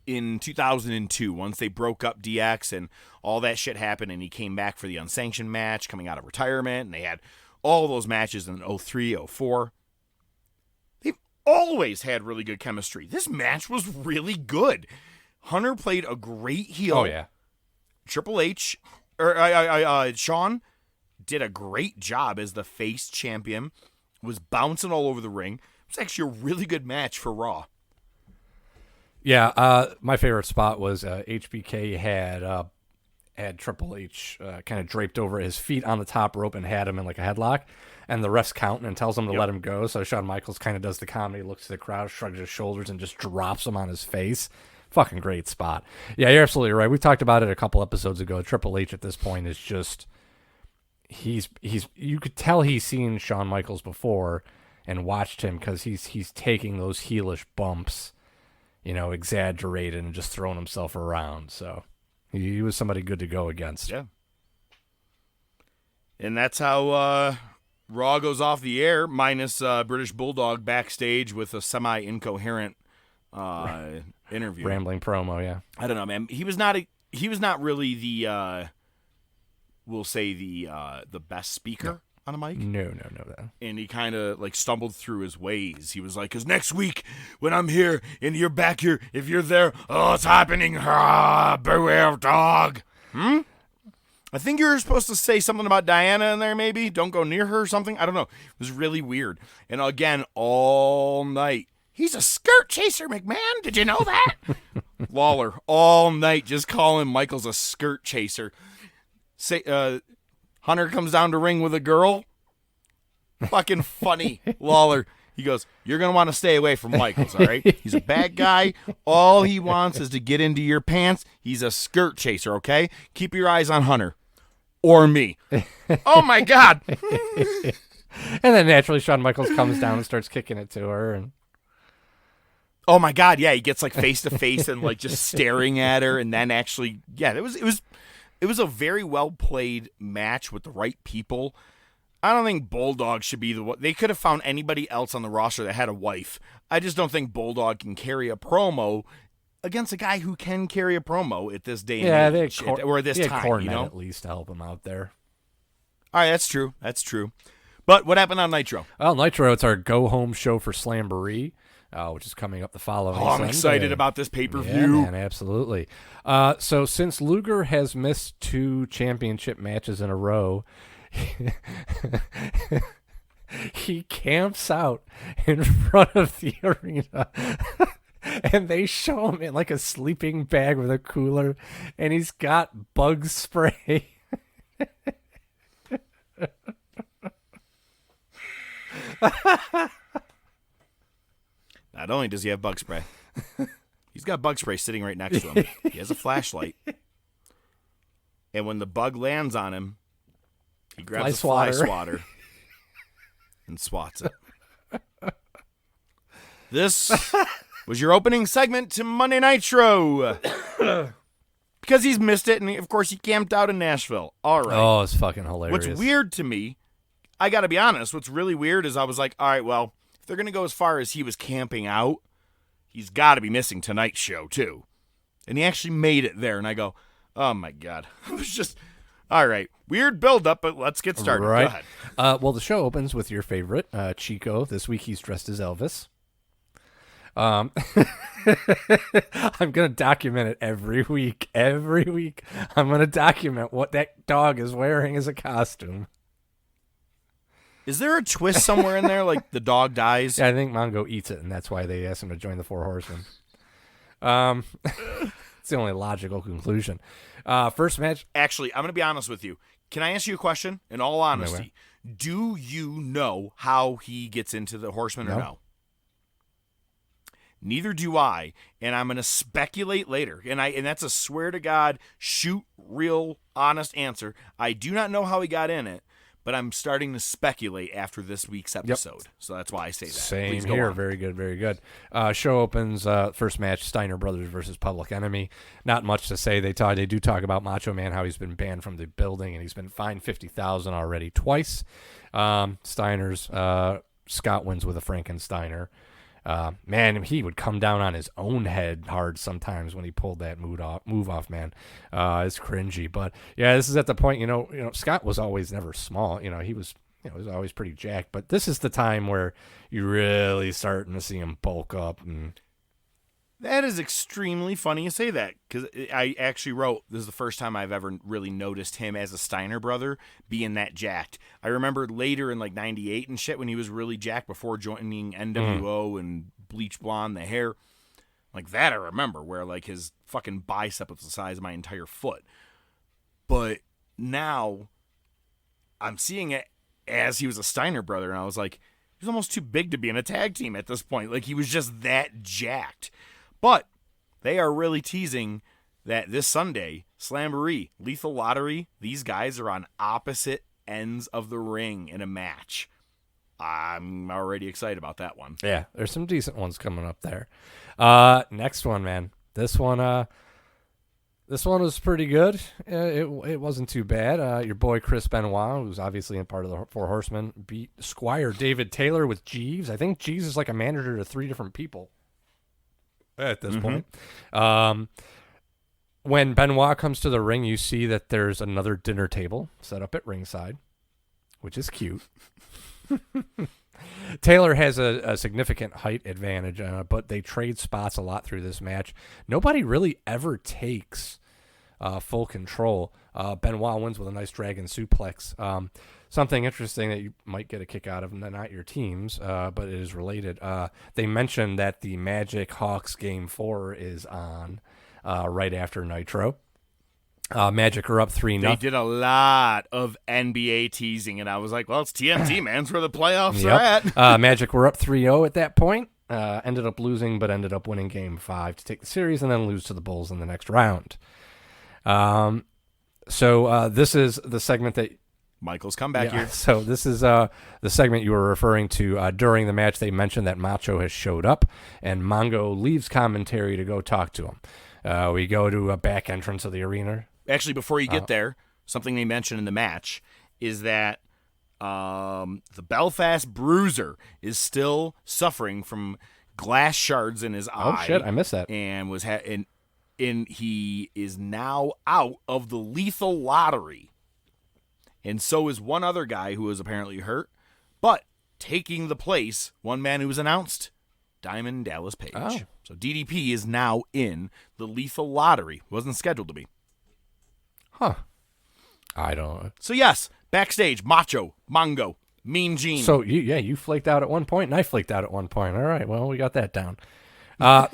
in 2002, once they broke up DX and all that shit happened, and he came back for the unsanctioned match coming out of retirement, and they had all those matches in 03, 04. They've always had really good chemistry. This match was really good. Hunter played a great heel. Oh, yeah. Triple H, Shawn did a great job as the face champion, was bouncing all over the ring. It was actually a really good match for Raw. Yeah, my favorite spot was HBK had Triple H kind of draped over his feet on the top rope and had him in like a headlock, and the ref's counting and tells him to let him go. So Shawn Michaels kind of does the comedy, looks to the crowd, shrugs his shoulders, and just drops him on his face. Fucking great spot. Yeah, you're absolutely right. We talked about it a couple episodes ago. Triple H at this point is just he's you could tell he's seen Shawn Michaels before and watched him because he's taking those heelish bumps, exaggerated and just throwing himself around. So he was somebody good to go against. Yeah. And that's how Raw goes off the air, minus British Bulldog backstage with a semi-incoherent interview. Rambling promo, yeah. I don't know, man. He was not really the we'll say the best speaker on a mic. No. And he kind of like stumbled through his ways. He was like, "Cause next week when I'm here and you're back here, if you're there, oh, it's happening. Beware of dog." I think you're supposed to say something about Diana in there, maybe. Don't go near her or something. I don't know. It was really weird. And again, all night, he's a skirt chaser, McMahon. Did you know that? Lawler, all night, just calling Michaels a skirt chaser. Say, Hunter comes down to ring with a girl. Fucking funny. Lawler, he goes, "You're going to want to stay away from Michaels, all right? He's a bad guy. All he wants is to get into your pants. He's a skirt chaser, okay? Keep your eyes on Hunter. Or me." Oh, my God. And then naturally Shawn Michaels comes down and starts kicking it to her. And oh, my God, yeah. He gets like face-to-face and like just staring at her. And then actually, yeah, it was a very well-played match with the right people. I don't think Bulldog should be the one. They could have found anybody else on the roster that had a wife. I just don't think Bulldog can carry a promo against a guy who can carry a promo at this day and age, or at this time. Cornette at least to help him out there. All right, that's true. That's true. But what happened on Nitro? Well, Nitro, it's our go-home show for Slamboree, which is coming up the following Sunday. I'm excited about this pay-per-view. Yeah, man, absolutely. So since Luger has missed 2 championship matches in a row, he camps out in front of the arena and they show him in like a sleeping bag with a cooler, and he's got bug spray. Not only does he have bug spray, he's got bug spray sitting right next to him. He has a flashlight. And when the bug lands on him, he grabs a Fly fly swatter. swatter and swats it. This was your opening segment to Monday Nitro. Because he's missed it, and of course he camped out in Nashville. All right. Oh, it's fucking hilarious. What's weird to me, I got to be honest, what's really weird is I was like, all right, well, if they're going to go as far as he was camping out, he's got to be missing tonight's show, too. And he actually made it there, and I go, oh, my God. It was just, all right, weird build-up, but let's get started. Right. Go ahead. Well, the show opens with your favorite, Chico. This week he's dressed as Elvis. I'm going to document it every week. Every week, I'm going to document what that dog is wearing as a costume. Is there a twist somewhere in there, like the dog dies? Yeah, I think Mongo eats it, and that's why they asked him to join the Four Horsemen. It's the only logical conclusion. First match. Actually, I'm going to be honest with you. Can I ask you a question? In all honesty, do you know how he gets into the Horsemen or no? Neither do I, and I'm going to speculate later. And that's a swear to God, shoot, real, honest answer. I do not know how he got in it, but I'm starting to speculate after this week's episode. Yep. So that's why I say that. Same here. On. Very good, very good. Show opens, first match, Steiner Brothers versus Public Enemy. Not much to say. They do talk about Macho Man, how he's been banned from the building, and he's been fined $50,000 already twice. Steiner's Scott wins with a Frankensteiner. Man, he would come down on his own head hard sometimes when he pulled that move off, man. It's cringy, but yeah, this is at the point, you know, Scott was always never small. He was always pretty jacked, but this is the time where you're really starting to see him bulk up. And that is extremely funny you say that, because I actually wrote, this is the first time I've ever really noticed him as a Steiner brother being that jacked. I remember later in like 98 and shit when he was really jacked before joining N.W.A and bleach blonde, the hair. Like that I remember, where like his fucking bicep was the size of my entire foot. But now I'm seeing it as he was a Steiner brother, and I was like, he was almost too big to be in a tag team at this point. Like he was just that jacked. But they are really teasing that this Sunday, Slamboree, Lethal Lottery, these guys are on opposite ends of the ring in a match. I'm already excited about that one. Yeah, there's some decent ones coming up there. Next one, man. This one was pretty good. It wasn't too bad. Your boy Chris Benoit, who's obviously a part of the Four Horsemen, beat Squire David Taylor with Jeeves. I think Jeeves is like a manager to 3 different people at this point. When Benoit comes to the ring, you see that there's another dinner table set up at ringside, which is cute. Taylor has a significant height advantage, but they trade spots a lot through this match. Nobody really ever takes full control. Benoit wins with a nice dragon suplex. Something interesting that you might get a kick out of, not your teams, but it is related. They mentioned that the Magic Hawks Game 4 is on right after Nitro. Magic are up 3-0. They did a lot of N.W.A teasing, and I was like, well, it's TNT, man. It's where the playoffs are at. Magic were up 3-0 at that point. Ended up losing, but ended up winning Game 5 to take the series and then lose to the Bulls in the next round. So this is the segment that Michael's comeback here. So this is the segment you were referring to. During the match, they mentioned that Macho has showed up, and Mongo leaves commentary to go talk to him. We go to a back entrance of the arena. Actually, before you get there, something they mentioned in the match is that the Belfast Bruiser is still suffering from glass shards in his eye. Oh shit, I missed that. And was and he is now out of the Lethal Lottery. And so is one other guy who is apparently hurt, but taking the place, one man who was announced, Diamond Dallas Page. Oh. So DDP is now in the Lethal Lottery. Wasn't scheduled to be. Huh. I don't know. So yes, backstage, Macho, Mongo, Mean Gene. So you flaked out at one point, and I flaked out at one point. All right, well, we got that down.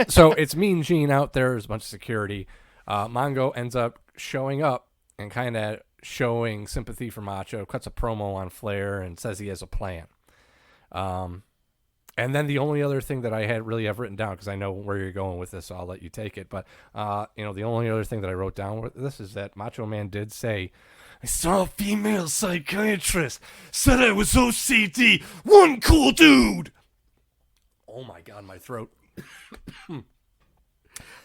So it's Mean Gene out there. There's a bunch of security. Mongo ends up showing up and kind of showing sympathy for Macho, cuts a promo on Flair, and says he has a plan. And then the only other thing that I had really have written down, because I know where you're going with this, so I'll let you take it. But, the only other thing that I wrote down with this is that Macho Man did say, I saw a female psychiatrist, said I was OCD, one cool dude. Oh, my God, my throat.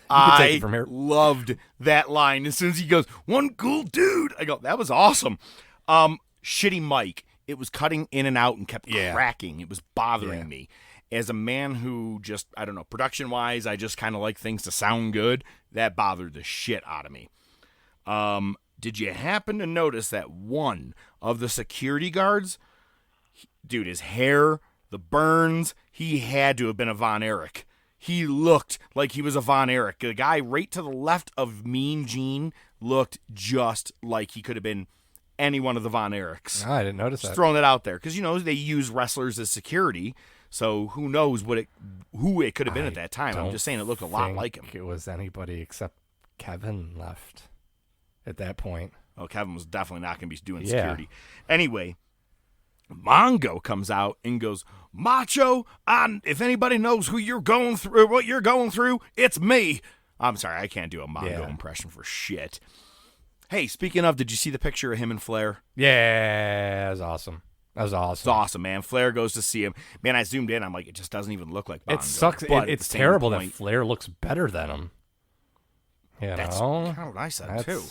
I loved that line. As soon as he goes, one cool dude, I go, that was awesome. Shitty mic. It was cutting in and out and kept cracking. It was bothering me. As a man who just, I don't know, production-wise, I just kind of like things to sound good. That bothered the shit out of me. Did you happen to notice that one of the security guards, dude, his hair, the burns, he had to have been a Von Erich. He looked like he was a Von Erich. The guy right to the left of Mean Gene looked just like he could have been any one of the Von Erichs. I didn't notice Just that. throwing it out there. Because, they use wrestlers as security, so who knows who it could have been at that time. I'm just saying it looked a lot like him. It was anybody except Kevin left at that point. Oh, Kevin was definitely not going to be doing security. Anyway, Mongo comes out and goes, Macho, if anybody knows who you're going through, what you're going through, it's me. I'm sorry, I can't do a Mongo impression for shit. Hey, speaking of, did you see the picture of him and Flair? Yeah, that was awesome. It's awesome, man. Flair goes to see him. Man, I zoomed in. I'm like, it just doesn't even look like Mongo. It sucks. It's terrible that Flair looks better than him. That's kind of what I said, too.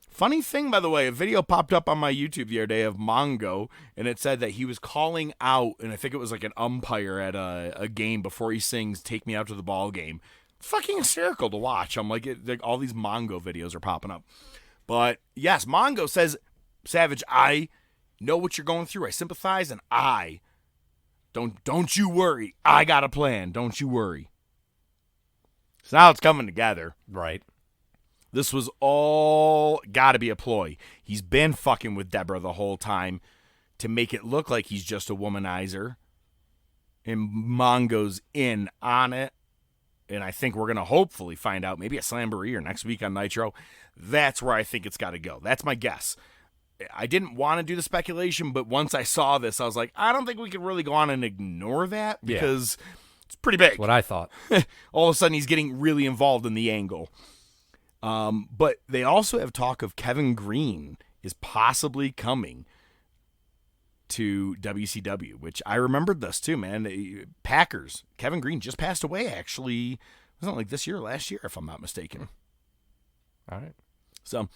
Funny thing, by the way, a video popped up on my YouTube the other day of Mongo, and it said that he was calling out, and I think it was like an umpire at a game before he sings Take Me Out to the Ball Game. Fucking hysterical to watch. I'm like, all these Mongo videos are popping up. But, yes, Mongo says, Savage, I know what you're going through. I sympathize, and don't you worry. I got a plan. Don't you worry. So now it's coming together. Right. This was all got to be a ploy. He's been fucking with Deborah the whole time to make it look like he's just a womanizer. And Mongo's in on it. And I think we're going to hopefully find out maybe at Slamboree or next week on Nitro. That's where I think it's got to go. That's my guess. I didn't want to do the speculation, but once I saw this, I was like, I don't think we can really go on and ignore that because it's pretty big. That's what I thought. All of a sudden, he's getting really involved in the angle. But they also have talk of Kevin Green is possibly coming to WCW, which I remembered this too, man. Packers. Kevin Green just passed away, actually. Wasn't it like this year or last year, if I'm not mistaken. All right. So,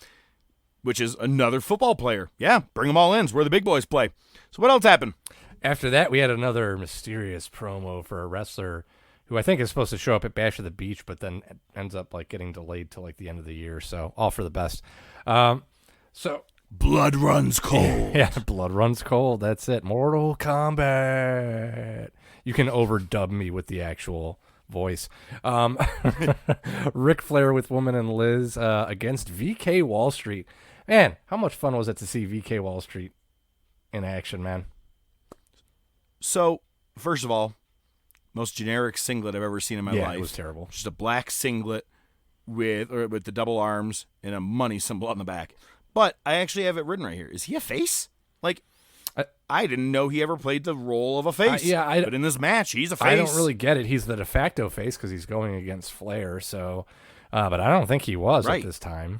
which is another football player. Yeah, bring them all in. It's where the big boys play. So what else happened? After that, we had another mysterious promo for a wrestler who I think is supposed to show up at Bash of the Beach, but then ends up like getting delayed till like the end of the year. So all for the best. So blood runs cold. Yeah, blood runs cold. That's it. Mortal Kombat. You can overdub me with the actual voice. Ric Flair with Woman and Liz against VK Wall Street. Man, how much fun was it to see VK Wall Street in action, man? So, first of all, most generic singlet I've ever seen in my life. Yeah, it was terrible. Just a black singlet with the double arms and a money symbol on the back. But I actually have it written right here. Is he a face? Like, I didn't know he ever played the role of a face. But in this match, he's a face. I don't really get it. He's the de facto face because he's going against Flair. So, but I don't think he was at this time.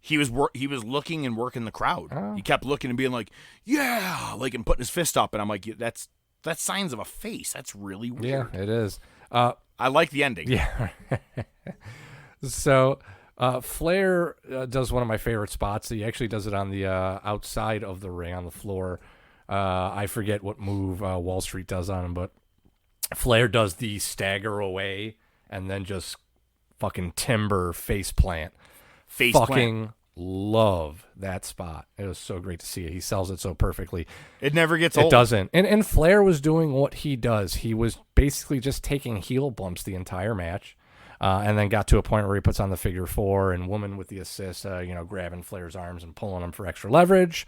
He was looking and working the crowd. Oh. He kept looking and being like, yeah, like, and putting his fist up. And I'm like, that's signs of a face. That's really weird. Yeah, it is. I like the ending. Yeah. So Flair does one of my favorite spots. He actually does it on the outside of the ring on the floor. I forget what move Wall Street does on him, but Flair does the stagger away and then just fucking timber face plant. Fucking love that spot. It was so great to see it. He sells it so perfectly. It never gets old. It doesn't. And Flair was doing what he does. He was basically just taking heel bumps the entire match. And then got to a point where he puts on the figure four and Woman with the assist, grabbing Flair's arms and pulling him for extra leverage.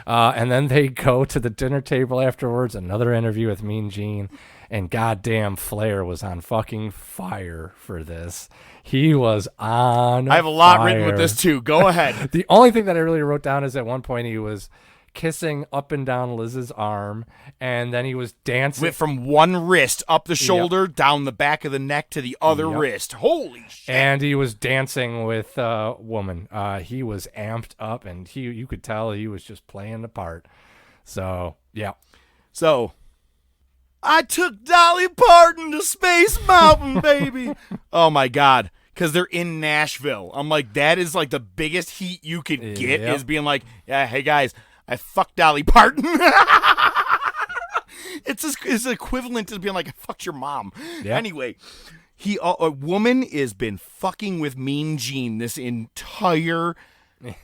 And then they go to the dinner table afterwards, another interview with Mean Gene. And goddamn, Flair was on fucking fire for this. He was on I have a lot written with this too. Go ahead. The only thing that I really wrote down is at one point he was kissing up and down Liz's arm, and then he was dancing. Went from one wrist up the shoulder, down the back of the neck to the other wrist. Holy shit. And he was dancing with a woman. He was amped up, and you could tell he was just playing the part. So, yeah. So, I took Dolly Parton to Space Mountain, baby. Oh, my God. Because they're in Nashville. I'm like, that is like the biggest heat you could get is being like, yeah, hey, guys, I fucked Dolly Parton. It's equivalent to being like, I fucked your mom. Yeah. Anyway, a woman has been fucking with Mean Gene this entire interview.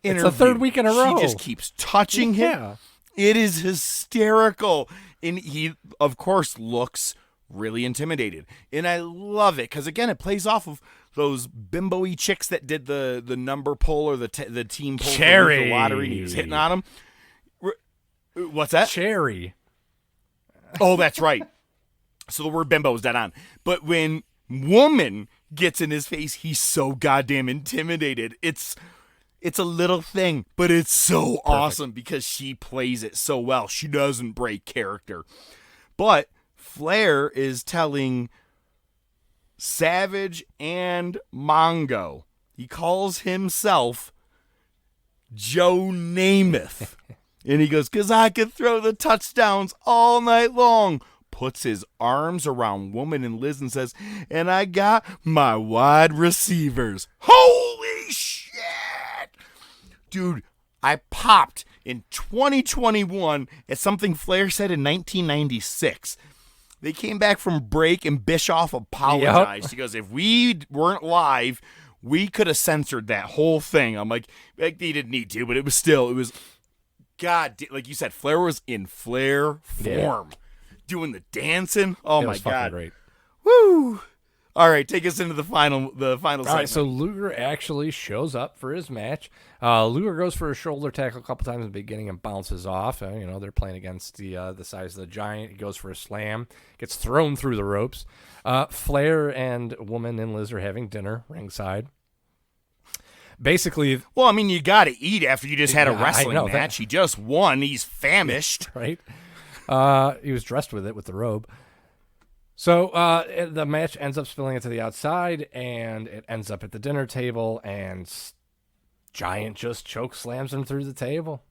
It's the third week in a row. She just keeps touching him. It is hysterical. And he, of course, looks really intimidated. And I love it because, again, it plays off of those bimbo-y chicks that did the number pull or the team pull for the lottery. He was hitting on them. What's that? Cherry. Oh, that's right. So the word bimbo is dead on. But when woman gets in his face, he's so goddamn intimidated. It's a little thing, but it's so awesome because she plays it so well. She doesn't break character. But Flair is telling Savage and Mongo, he calls himself Joe Namath. And he goes, because I could throw the touchdowns all night long. Puts his arms around Woman and Liz and says, and I got my wide receivers. Holy shit! Dude, I popped in 2021 at something Flair said in 1996. They came back from break and Bischoff apologized. Yep. He goes, if we weren't live, we could have censored that whole thing. I'm like, he didn't need to, but it was, God, like you said, Flair was in Flair form. Doing the dancing. Oh, my God. Great. Woo! All right, take us into the final segment. All right, so Luger actually shows up for his match. Luger goes for a shoulder tackle a couple times in the beginning and bounces off. They're playing against the size of the Giant. He goes for a slam, gets thrown through the ropes. Flair and Woman and Liz are having dinner ringside. Basically, well, I mean, you got to eat after you just had a wrestling match. He just won. He's famished, right? He was dressed with the robe. So the match ends up spilling into the outside, and it ends up at the dinner table, and Giant just choke slams him through the table.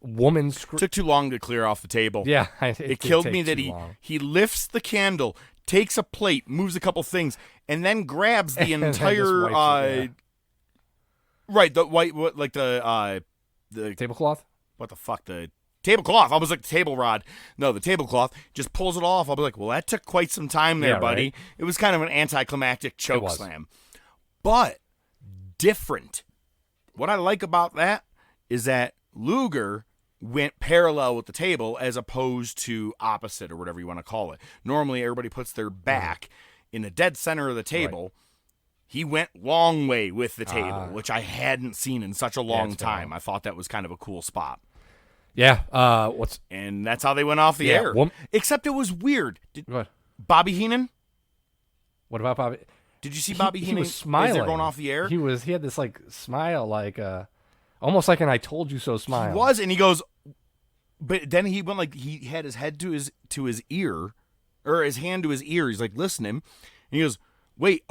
Woman took too long to clear off the table. Yeah, it killed me that he lifts the candle, takes a plate, moves a couple things, and then grabs the entire right, the white, like the tablecloth. What the fuck, the tablecloth? I was like, the table rod. No, the tablecloth. Just pulls it off. I'll be like, well, that took quite some time there, buddy. Right. It was kind of an anticlimactic choke slam. But different. What I like about that is that Luger went parallel with the table as opposed to opposite or whatever you want to call it. Normally, everybody puts their back in the dead center of the table. Right. He went long way with the table, which I hadn't seen in such a long time. I thought that was kind of a cool spot. Yeah. And that's how they went off the air. Except it was weird. What? Bobby Heenan? What about Bobby? Did you see Bobby Heenan? He was smiling. As they're going off the air? He had this like smile, like almost like an "I told you so" smile. He was, and he goes, but then he went like he had his head to his ear, or his hand to his ear. He's like listening, and he goes, "Wait,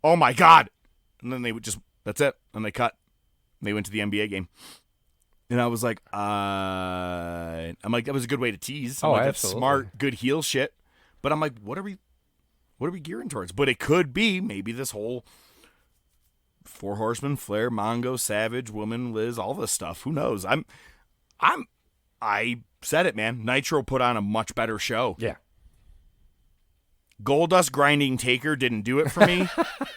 oh my God!" And then they would that's it, and they cut. And they went to the NBA game. And I was like, I'm like, that was a good way to tease. I'm like, that's smart, good heel shit. But I'm like, what are we gearing towards? But it could be maybe this whole Four Horsemen, Flair, Mongo, Savage, Woman, Liz, all this stuff. Who knows? I said it, man. Nitro put on a much better show. Yeah. Goldust grinding Taker didn't do it for me.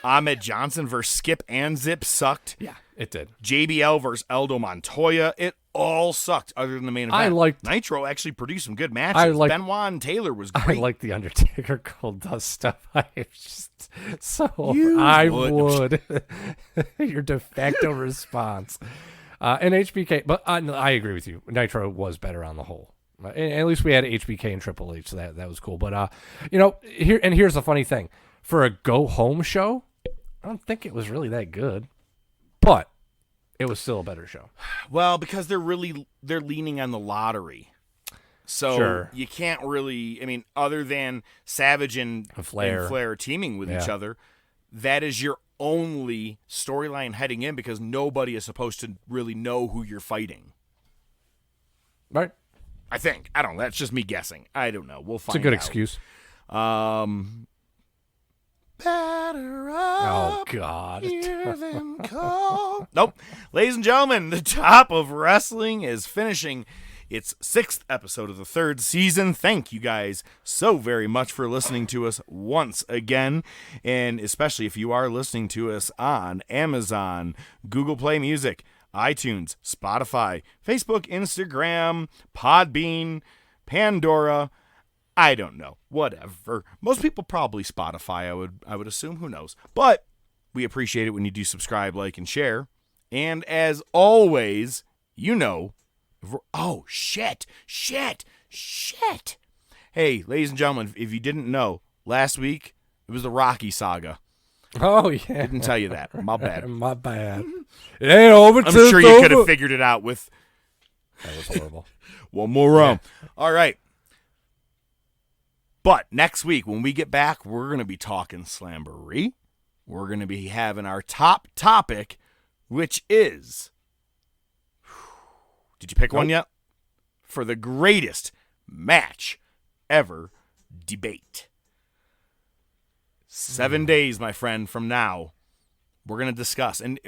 Ahmed Johnson versus Skip and Zip sucked. Yeah, it did. JBL versus Aldo Montoya. It all sucked other than the main event. Nitro actually produced some good matches. Benoit and Taylor was great. I like the Undertaker Goldust stuff. Would. Your de facto response. And HBK, but I agree with you. Nitro was better on the whole. At least we had HBK and Triple H, so that was cool. But here's the funny thing: for a go home show, I don't think it was really that good. But It was still a better show. Well, because they're leaning on the lottery. So Sure. you can't really, I mean, other than Savage and Flair teaming with each other, that is your only storyline heading in because nobody is supposed to really know who you're fighting. Right. I think. I don't know. That's just me guessing. I don't know. We'll find out. It's a good excuse. Better Oh, God. hear them call. Nope. Ladies and gentlemen, the Top of Wrestling is finishing its 6th episode of the 3rd season. Thank you guys so very much for listening to us once again, and especially if you are listening to us on Amazon, Google Play Music, iTunes, Spotify, Facebook, Instagram, Podbean, Pandora, I don't know, whatever. Most people probably Spotify, I would assume, who knows. But we appreciate it when you do subscribe, like, and share. And as always, you know, oh, shit. Hey, ladies and gentlemen, if you didn't know, last week it was the Rocky saga. Oh, yeah. Didn't tell you that. My bad. My bad. It ain't over. I'm sure you could have figured it out with... That was horrible. One more round. Yeah. All right. But next week, when we get back, we're going to be talking Slamboree. We're going to be having our top topic, which is... Did you pick one yet? For the greatest match ever debate. 7 days, my friend, from now, we're going to discuss. And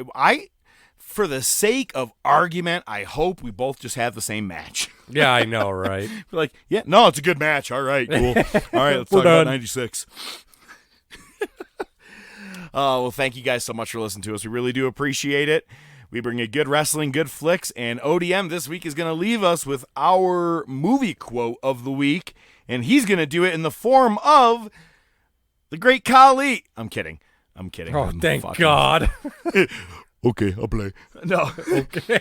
for the sake of argument, I hope we both just have the same match. Yeah, I know, right? We're like, yeah, no, it's a good match. All right, cool. All right, let's talk about 96. Well, thank you guys so much for listening to us. We really do appreciate it. We bring you good wrestling, good flicks, and O.D.M. this week is going to leave us with our movie quote of the week, and he's going to do it in the form of the Great Khali. I'm kidding. Oh, thank God. Okay, I'll play. No. Okay.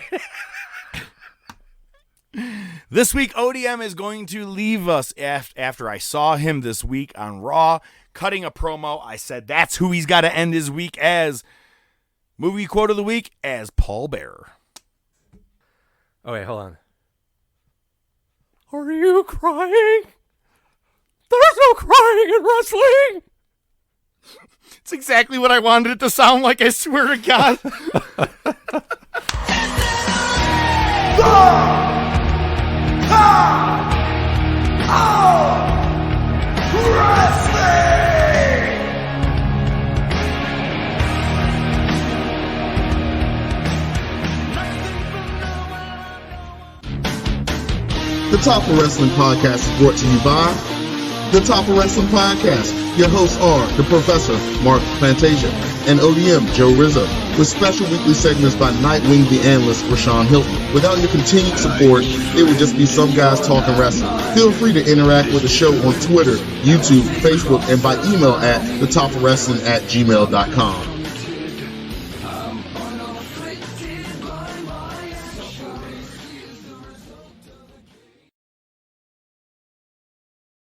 This week, O.D.M. is going to leave us after I saw him this week on Raw, cutting a promo. I said that's who he's got to end his week as. Movie quote of the week as Paul Bearer. Oh, wait, hold on. Are you crying? There's no crying in wrestling. It's exactly what I wanted it to sound like, I swear to God. The Top of Wrestling Podcast is brought to you by The Top of Wrestling Podcast. Your hosts are the Professor, Mark Plantasia, and O.D.M, Joe Rizzo, with special weekly segments by Nightwing the Analyst, Rashawn Hilton. Without your continued support, it would just be some guys talking wrestling. Feel free to interact with the show on Twitter, YouTube, Facebook, and by email at thetopofwrestling@gmail.com.